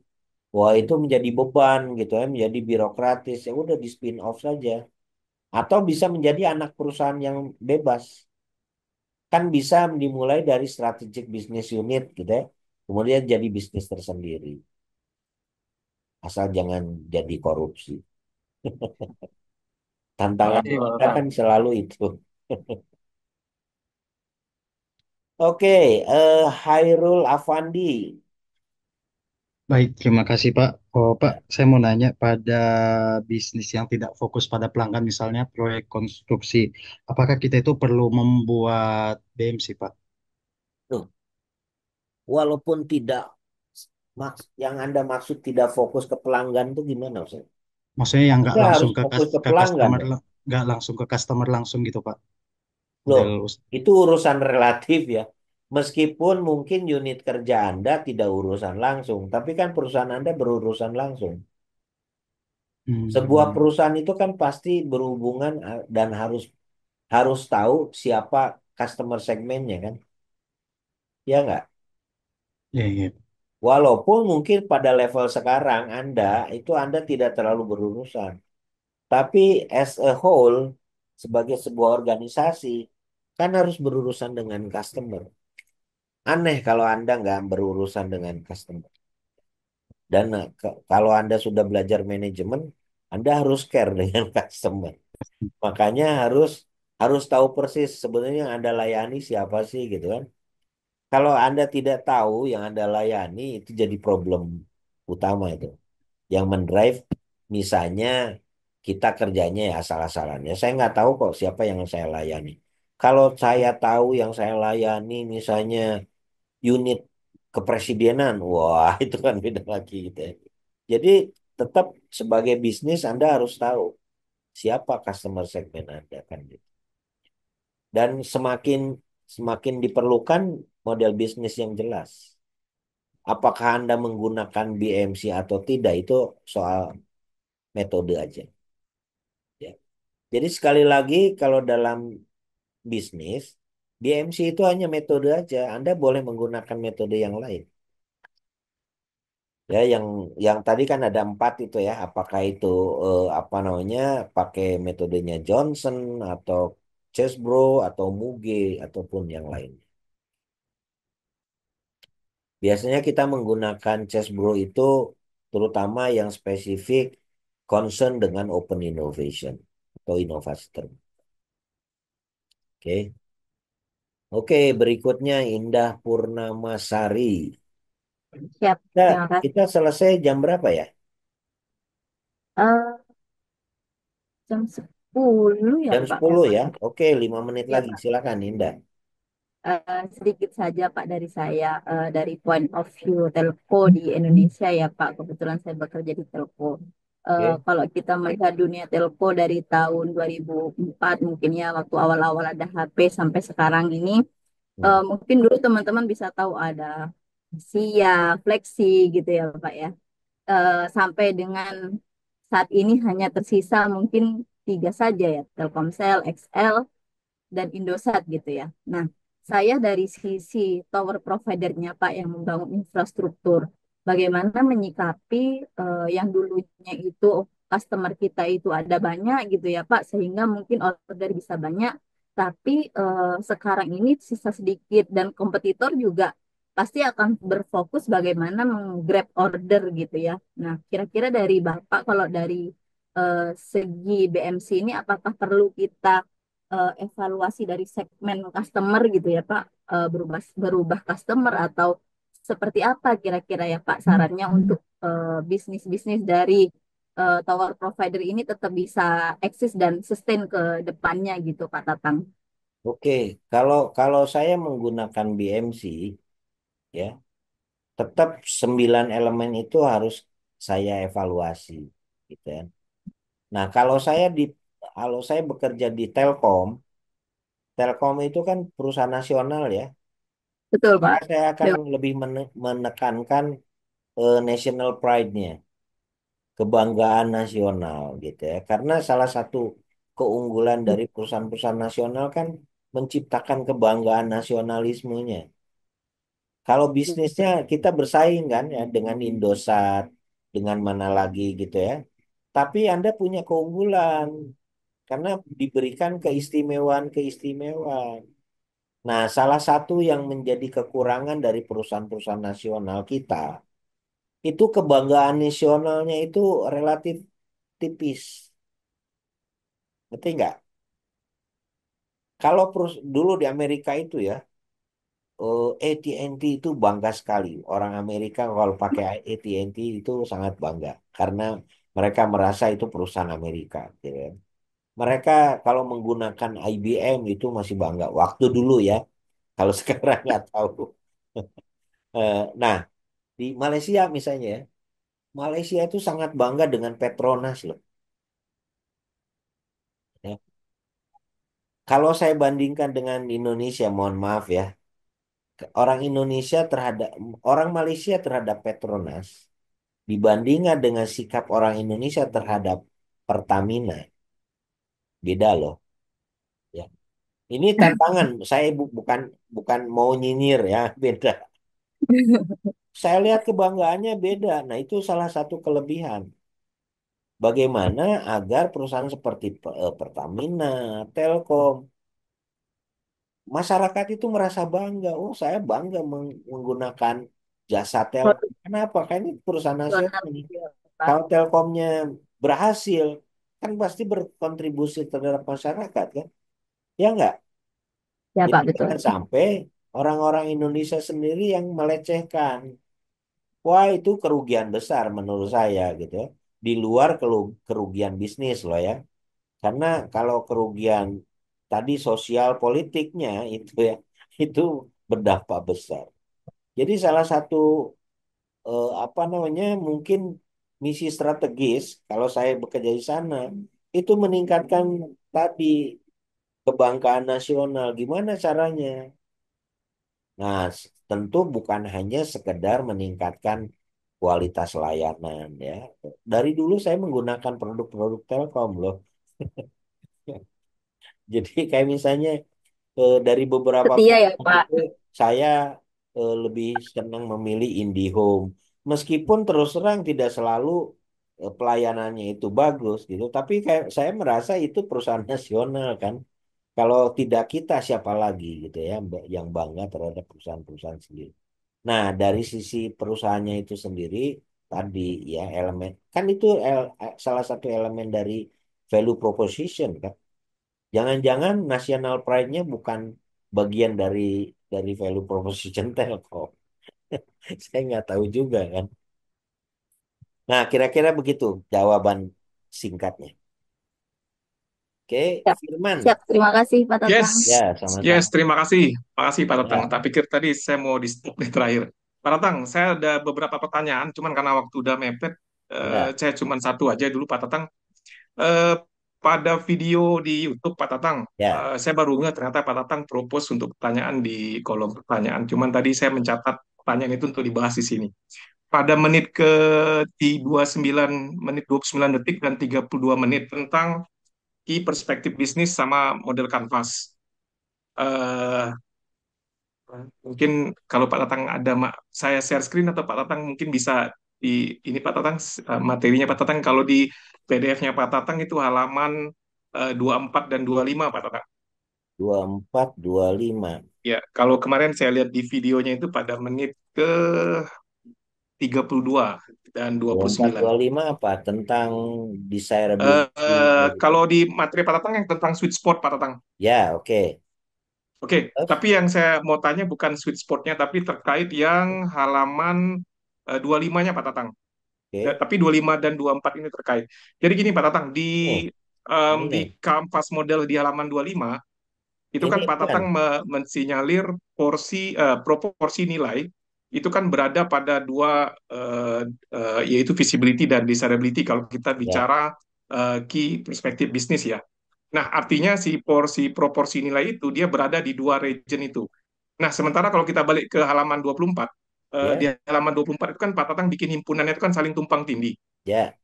wah itu menjadi beban gitu ya, menjadi birokratis. Ya udah di spin off saja. Atau bisa menjadi anak perusahaan yang bebas. Kan bisa dimulai dari strategic business unit gitu ya. Kemudian jadi bisnis tersendiri. Asal jangan jadi korupsi. Tantangan Makasih kita Bapak. kan selalu itu. Oke, Hairul Afandi. Baik, terima kasih Pak. Oh Pak, Ya, saya mau nanya pada bisnis yang tidak fokus pada pelanggan, misalnya proyek konstruksi, apakah kita itu perlu membuat BMC Pak? tuh. Walaupun tidak, yang Anda maksud tidak fokus ke pelanggan itu gimana Mas? Maksudnya yang nggak Anda harus langsung ke, fokus ke ke pelanggan customer, dong. nggak langsung ke customer langsung gitu Pak. Loh, Model itu urusan relatif ya. Meskipun mungkin unit kerja Anda tidak urusan langsung, tapi kan perusahaan Anda berurusan langsung. Sebuah hmm, perusahaan itu kan pasti berhubungan dan harus harus tahu siapa customer segmennya kan. Ya nggak? ya, ya. Walaupun mungkin pada level sekarang Anda tidak terlalu berurusan. Tapi as a whole, sebagai sebuah organisasi, kan harus berurusan dengan customer. Aneh kalau Anda nggak berurusan dengan customer. Dan kalau Anda sudah belajar manajemen, Anda harus care dengan customer. Makanya harus harus tahu persis sebenarnya yang Anda layani siapa sih gitu kan. Kalau Anda tidak tahu yang Anda layani, itu jadi problem utama itu. Yang mendrive misalnya kita kerjanya ya asal-asalan. Ya saya nggak tahu kok siapa yang saya layani. Kalau saya tahu yang saya layani misalnya unit kepresidenan, wah itu kan beda lagi gitu ya. Jadi tetap sebagai bisnis Anda harus tahu siapa customer segmen Anda kan gitu. Dan semakin semakin diperlukan model bisnis yang jelas. Apakah Anda menggunakan BMC atau tidak itu soal metode aja. Ya. Jadi sekali lagi kalau dalam bisnis BMC itu hanya metode aja. Anda boleh menggunakan metode yang lain. Ya, yang tadi kan ada 4 itu ya. Apakah itu apa namanya pakai metodenya Johnson atau Chesbro atau Muge ataupun yang lain. Biasanya kita menggunakan Chesbro itu terutama yang spesifik concern dengan open innovation atau inovasi terbuka. Oke. Oke, berikutnya Indah Purnamasari. Siap, Kita, terima kasih. kita selesai jam berapa ya? Eh, jam 10 ya Jam Pak, 10 ya. Eva? Oke, 5 menit Ya lagi. Pak. Silakan Indah. Sedikit saja Pak dari saya, dari point of view telco di Indonesia ya Pak. Kebetulan saya bekerja di telco. Oke. Kalau kita melihat dunia telco dari tahun 2004 mungkin ya waktu awal-awal ada HP sampai sekarang ini, Hmm. mungkin dulu teman-teman bisa tahu ada Sia, Flexi gitu ya Pak ya. Sampai dengan saat ini hanya tersisa mungkin tiga saja ya, Telkomsel, XL, dan Indosat gitu ya. Nah, saya dari sisi tower providernya Pak yang membangun infrastruktur, bagaimana menyikapi yang dulunya itu customer kita itu ada banyak gitu ya Pak, sehingga mungkin order bisa banyak, tapi sekarang ini sisa sedikit dan kompetitor juga pasti akan berfokus bagaimana menggrab order gitu ya. Nah, kira-kira dari Bapak kalau dari segi BMC ini apakah perlu kita evaluasi dari segmen customer gitu ya Pak, berubah berubah customer atau seperti apa kira-kira ya Pak sarannya untuk bisnis-bisnis dari tower provider ini tetap bisa eksis dan sustain ke depannya gitu Pak Tatang. Oke, kalau saya menggunakan BMC ya, tetap 9 elemen itu harus saya evaluasi gitu ya. Nah, kalau saya bekerja di Telkom, Telkom itu kan perusahaan nasional ya. Betul Maka Pak. saya akan lebih menekankan national pride-nya, kebanggaan nasional gitu ya. Karena salah satu keunggulan dari perusahaan-perusahaan nasional kan menciptakan kebanggaan nasionalismenya. Kalau bisnisnya kita bersaing kan ya dengan Indosat, dengan mana lagi gitu ya. Tapi Anda punya keunggulan karena diberikan keistimewaan-keistimewaan. Nah, salah satu yang menjadi kekurangan dari perusahaan-perusahaan nasional kita, itu kebanggaan nasionalnya itu relatif tipis. Ngerti nggak? Kalau dulu di Amerika itu ya, AT&T itu bangga sekali. Orang Amerika kalau pakai AT&T itu sangat bangga. Karena mereka merasa itu perusahaan Amerika. Gitu kan. Mereka kalau menggunakan IBM itu masih bangga. Waktu dulu ya. Kalau sekarang nggak tahu. Nah, di Malaysia misalnya ya, Malaysia itu sangat bangga dengan Petronas loh. Ya. Kalau saya bandingkan dengan Indonesia, mohon maaf ya, orang Indonesia terhadap orang Malaysia terhadap Petronas dibandingkan dengan sikap orang Indonesia terhadap Pertamina, beda loh. Ya. Ini tantangan. Saya bukan bukan mau nyinyir ya, beda. Saya lihat kebanggaannya beda. Nah, itu salah satu kelebihan. Bagaimana agar perusahaan seperti Pertamina, Telkom, masyarakat itu merasa bangga. Oh, saya bangga menggunakan jasa Telkom. Kenapa? Kan ini perusahaan nasional Produksional nih. gitu ya, Pak. Kalau Telkomnya berhasil, kan pasti berkontribusi terhadap masyarakat kan? Ya enggak? Ya Jadi Pak, betul. jangan sampai orang-orang Indonesia sendiri yang melecehkan. Wah, itu kerugian besar menurut saya gitu ya. Di luar kerugian bisnis loh ya. Karena kalau kerugian tadi sosial politiknya itu ya, itu berdampak besar. Jadi salah satu apa namanya mungkin misi strategis kalau saya bekerja di sana itu meningkatkan tadi kebanggaan nasional. Gimana caranya? Nah, tentu bukan hanya sekedar meningkatkan kualitas layanan ya. Dari dulu saya menggunakan produk-produk Telkom loh. Jadi kayak misalnya dari beberapa Setia ya produk Pak. itu saya lebih senang memilih IndiHome. Meskipun terus terang tidak selalu pelayanannya itu bagus gitu, tapi kayak saya merasa itu perusahaan nasional kan. Kalau tidak kita siapa lagi gitu ya yang bangga terhadap perusahaan-perusahaan sendiri. Nah, dari sisi perusahaannya itu sendiri tadi ya elemen kan itu salah satu elemen dari value proposition kan. Jangan-jangan national pride-nya bukan bagian dari value proposition Telkom. Saya nggak tahu juga kan. Nah, kira-kira begitu jawaban singkatnya. Oke, Siap, Firman. siap. Terima kasih Pak Yes, Tatang. Ya, yes, sama-sama. terima kasih. Makasih Pak Tatang. Ya, Tak pikir tadi saya mau di stop nih terakhir. Pak Tatang, saya ada beberapa pertanyaan, cuman karena waktu udah mepet, ya, saya cuman satu aja dulu Pak Tatang. Eh, Pada video di YouTube Pak Tatang, ya, saya baru ingat ternyata Pak Tatang propose untuk pertanyaan di kolom pertanyaan. Cuman tadi saya mencatat pertanyaan itu untuk dibahas di sini. Pada menit ke di 29 menit 29 detik dan 32 menit tentang key perspektif bisnis sama model kanvas. Eh, Mungkin kalau Pak Tatang ada, saya share screen atau Pak Tatang mungkin bisa di ini Pak Tatang, materinya Pak Tatang kalau di PDF-nya Pak Tatang itu halaman 24 dan 25 Pak Tatang. 24, 25. Ya, kalau kemarin saya lihat di videonya itu pada menit ke 32 dan dua Dua puluh empat sembilan. dua lima apa? Tentang desirability. Kalau di materi Pak Tatang yang tentang sweet spot Pak Tatang. Ya, oke. Oke, Terus, tapi yang saya mau tanya bukan sweet spotnya, tapi terkait yang halaman 25-nya Pak Tatang. oke. Tapi 25 dan 24 ini terkait. Jadi gini Pak Tatang, Nih, di ini, kanvas model di halaman 25, itu ini kan Pak kan. Tatang mensinyalir proporsi nilai, itu kan berada pada dua, yaitu visibility dan desirability kalau kita Ya, bicara key perspektif bisnis ya. Nah, artinya si proporsi nilai itu dia berada di dua region itu. Nah, sementara kalau kita balik ke halaman 24, di ya, halaman 24 itu kan Pak Tatang bikin himpunannya itu kan saling tumpang tindih. ya,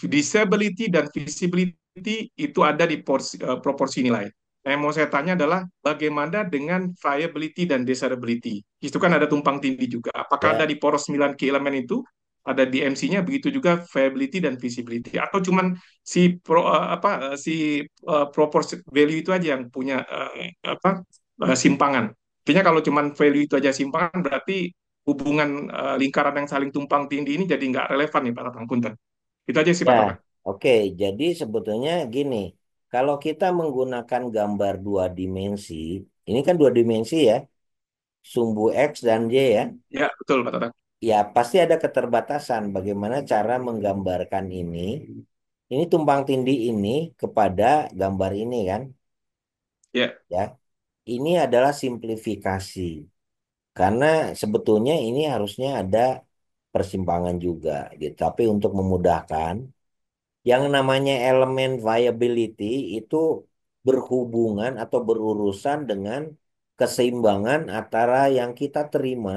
Disability dan visibility itu ada di proporsi nilai. Nah, yang mau saya tanya adalah bagaimana dengan viability dan desirability? Itu kan ada tumpang tindih juga. Apakah ada ya. di poros 9 key elemen itu ada di MC-nya begitu juga viability dan visibility atau cuman si proporsi value itu aja yang punya simpangan. Artinya kalau cuman value itu aja simpangan berarti hubungan lingkaran yang saling tumpang tindih ini jadi nggak relevan nih Pak Tatang Punten. Itu aja sih Ya, Pak Tatang. oke. Jadi sebetulnya gini, kalau kita menggunakan gambar dua dimensi, ini kan dua dimensi ya, sumbu X dan Y ya. Ya, betul Pak Tatang. Ya, pasti ada keterbatasan bagaimana cara menggambarkan ini. Ini tumpang tindih ini kepada gambar ini kan, Ya, ya. Ini adalah simplifikasi. Karena sebetulnya ini harusnya ada persimpangan juga gitu. Tapi untuk memudahkan, yang namanya elemen viability itu berhubungan atau berurusan dengan keseimbangan antara yang kita terima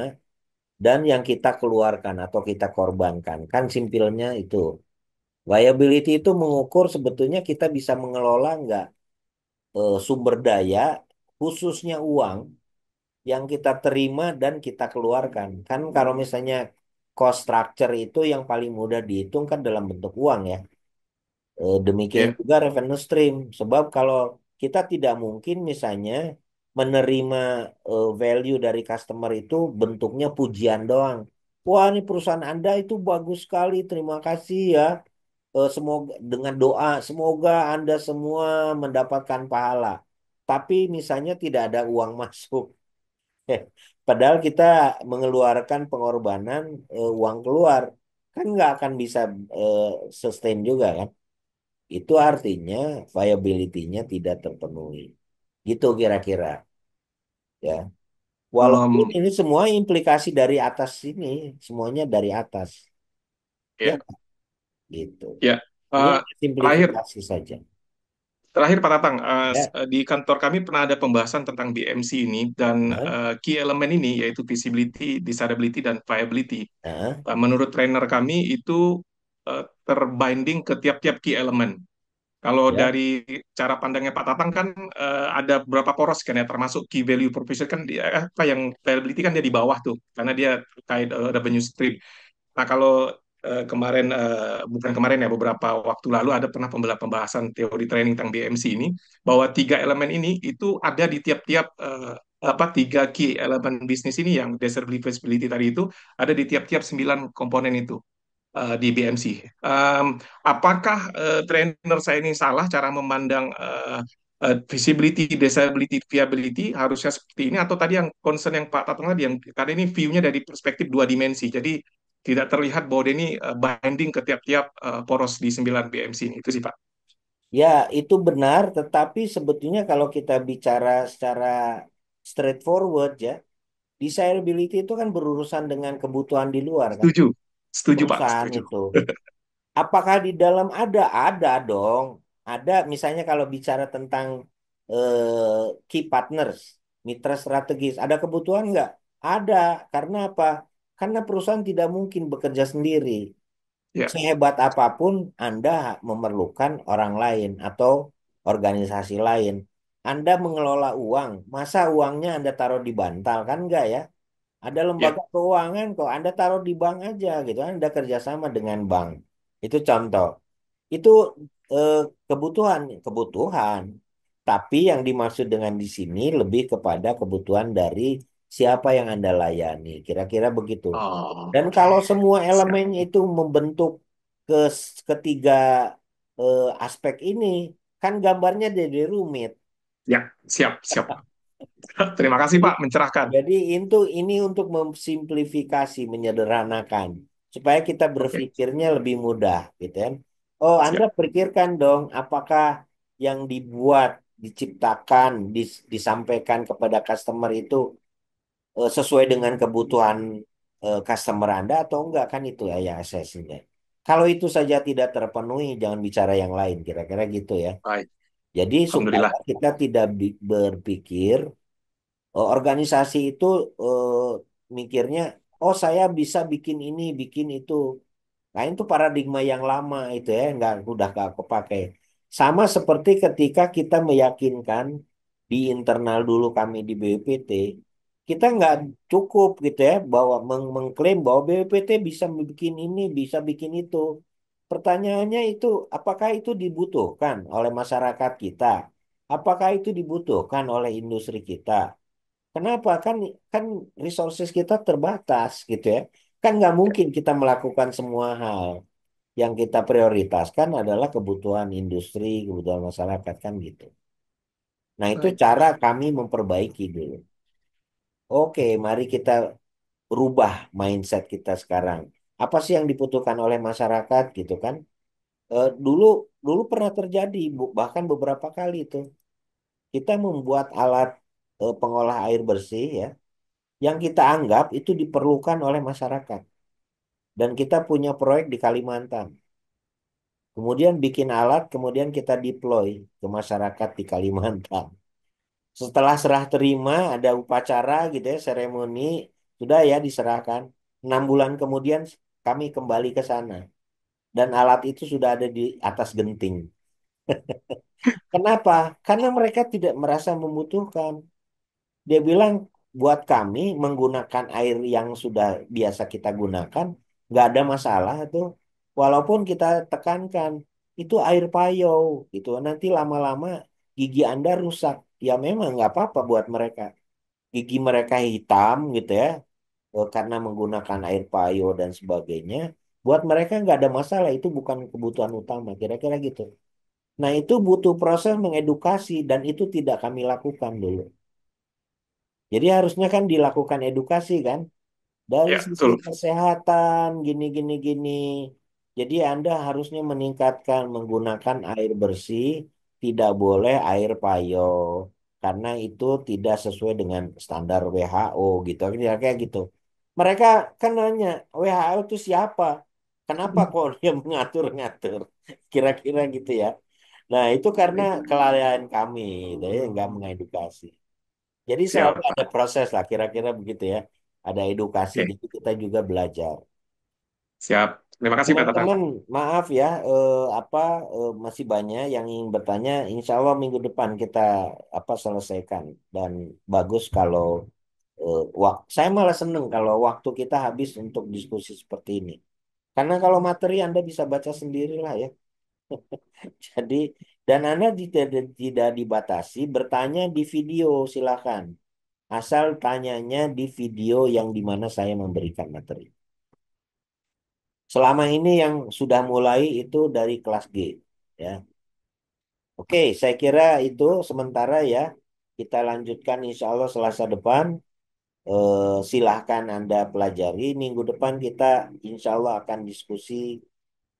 dan yang kita keluarkan atau kita korbankan. Kan simpelnya itu. Viability itu mengukur sebetulnya kita bisa mengelola nggak sumber daya, khususnya uang, yang kita terima dan kita keluarkan. Kan kalau misalnya cost structure itu yang paling mudah dihitung kan dalam bentuk uang ya. Demikian ya, juga revenue stream. Sebab kalau kita tidak mungkin misalnya menerima value dari customer itu bentuknya pujian doang. Wah, ini perusahaan Anda itu bagus sekali. Terima kasih ya. Semoga dengan doa, semoga Anda semua mendapatkan pahala. Tapi misalnya tidak ada uang masuk. Padahal kita mengeluarkan pengorbanan uang keluar. Kan nggak akan bisa eh, sustain juga kan. Itu artinya viability-nya tidak terpenuhi. Gitu kira-kira ya. Walaupun Em, ini semua implikasi dari atas sini, semuanya dari atas. Ya, ya, gitu. ya. Ini Eh, terakhir, simplifikasi saja. terakhir Pak Tatang, Ya, di kantor kami pernah ada pembahasan tentang BMC ini dan nah, key elemen ini yaitu visibility, desirability, dan viability. nah, Menurut trainer kami itu terbinding ke tiap-tiap key elemen. Kalau ya, dari cara pandangnya Pak Tatang kan ada beberapa poros kan ya, termasuk key value proposition kan dia, apa yang viability kan dia di bawah tuh, karena dia terkait revenue stream. Nah, kalau kemarin bukan kemarin ya beberapa waktu lalu ada pernah pembahasan teori training tentang BMC ini bahwa tiga elemen ini itu ada di tiap-tiap tiga key elemen bisnis ini yang desirability visibility tadi itu ada di tiap-tiap 9 komponen itu. di BMC. Apakah trainer saya ini salah cara memandang visibility, disability, viability harusnya seperti ini atau tadi yang concern yang Pak Tatang tadi yang tadi ini view-nya dari perspektif dua dimensi. Jadi tidak terlihat bahwa dia ini binding ke tiap-tiap poros di 9 BMC ini. Itu sih Pak. Ya, itu benar, tetapi sebetulnya kalau kita bicara secara straightforward ya, desirability itu kan berurusan dengan kebutuhan di luar kan, Setuju. Setuju Pak, perusahaan setuju. itu. Apakah di dalam ada? Ada dong. Ada misalnya kalau bicara tentang key partners, mitra strategis, ada kebutuhan nggak? Ada. Karena apa? Karena perusahaan tidak mungkin bekerja sendiri. Ya, Sehebat apapun Anda memerlukan orang lain atau organisasi lain. Anda mengelola uang, masa uangnya Anda taruh di bantal kan enggak ya? Ada ya, lembaga keuangan kok Anda taruh di bank aja gitu kan. Anda kerjasama dengan bank. Itu contoh. Itu eh, kebutuhan, kebutuhan. Tapi yang dimaksud dengan di sini lebih kepada kebutuhan dari siapa yang Anda layani. Kira-kira begitu. oh, Dan oke. kalau semua Siap. elemennya itu membentuk ke ketiga aspek ini, kan gambarnya jadi rumit. Ya, siap, siap. Terima kasih Jadi, Pak, mencerahkan. jadi ini untuk memsimplifikasi, menyederhanakan, supaya kita Oke, berpikirnya lebih mudah, gitu kan? Oh, Anda siap. pikirkan dong, apakah yang dibuat, diciptakan, disampaikan kepada customer itu sesuai dengan kebutuhan customer Anda atau enggak kan itu ya yang asesnya. Kalau itu saja tidak terpenuhi, jangan bicara yang lain, kira-kira gitu ya. Baik. Jadi supaya Alhamdulillah. kita tidak berpikir organisasi itu mikirnya, oh saya bisa bikin ini, bikin itu. Nah itu paradigma yang lama itu ya, nggak udah nggak kepakai. Sama seperti ketika kita meyakinkan di internal dulu kami di BPT, kita nggak cukup gitu ya, bahwa mengklaim bahwa BPT bisa bikin ini, bisa bikin itu. Pertanyaannya itu, apakah itu dibutuhkan oleh masyarakat kita? Apakah itu dibutuhkan oleh industri kita? Kenapa? Kan resources kita terbatas gitu ya. Kan nggak mungkin kita melakukan semua hal. Yang kita prioritaskan adalah kebutuhan industri, kebutuhan masyarakat kan gitu. Nah, itu Baik. cara kami memperbaiki dulu. Oke, mari kita rubah mindset kita sekarang. Apa sih yang dibutuhkan oleh masyarakat gitu kan? Dulu dulu pernah terjadi, bahkan beberapa kali itu kita membuat alat pengolah air bersih ya, yang kita anggap itu diperlukan oleh masyarakat. Dan kita punya proyek di Kalimantan. Kemudian bikin alat, kemudian kita deploy ke masyarakat di Kalimantan. Setelah serah terima, ada upacara gitu ya, seremoni, sudah ya diserahkan. 6 bulan kemudian kami kembali ke sana. Dan alat itu sudah ada di atas genting. Kenapa? Karena mereka tidak merasa membutuhkan. Dia bilang, buat kami menggunakan air yang sudah biasa kita gunakan, nggak ada masalah tuh. Walaupun kita tekankan, itu air payau, gitu. Nanti lama-lama gigi Anda rusak. Ya memang nggak apa-apa buat mereka. Gigi mereka hitam gitu ya, karena menggunakan air payau dan sebagainya. Buat mereka nggak ada masalah, itu bukan kebutuhan utama, kira-kira gitu. Nah itu butuh proses mengedukasi dan itu tidak kami lakukan dulu. Jadi harusnya kan dilakukan edukasi kan dari Ya, sisi betul. kesehatan gini gini gini. Jadi Anda harusnya meningkatkan menggunakan air bersih, tidak boleh air payo karena itu tidak sesuai dengan standar WHO gitu. Kayak gitu. Mereka kan nanya WHO itu siapa? Kenapa kok dia mengatur-ngatur? Kira-kira gitu ya. Nah, itu karena kelalaian kami, jadi nggak mengedukasi. Jadi selalu Siap, ada Pak. proses lah, kira-kira begitu ya. Ada edukasi, Oke, jadi kita juga belajar. siap. Terima kasih Pak Tatang. Teman-teman, maaf ya, apa masih banyak yang ingin bertanya. Insya Allah minggu depan kita apa selesaikan dan bagus kalau saya malah seneng kalau waktu kita habis untuk diskusi seperti ini. Karena kalau materi Anda bisa baca sendiri lah ya. Jadi dan Anda tidak dibatasi bertanya di video silakan. Asal tanyanya di video yang dimana saya memberikan materi. Selama ini yang sudah mulai itu dari kelas G, ya. Oke, saya kira itu sementara ya. Kita lanjutkan insya Allah Selasa depan. Silahkan Anda pelajari. Minggu depan kita insya Allah akan diskusi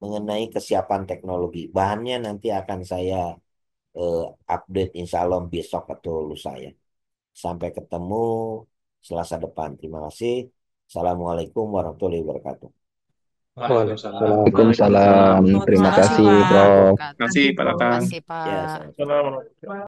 mengenai kesiapan teknologi. Bahannya nanti akan saya eh, update insya Allah besok atau lusa ya. Sampai ketemu Selasa depan. Terima kasih. Assalamualaikum warahmatullahi wabarakatuh. Waalaikumsalam. Waalaikumsalam. Terima Terima kasih, kasih, Pak. Prof. Terima kasih Pak Terima Tatang. kasih, Ya, Pak. sama-sama. Assalamualaikum.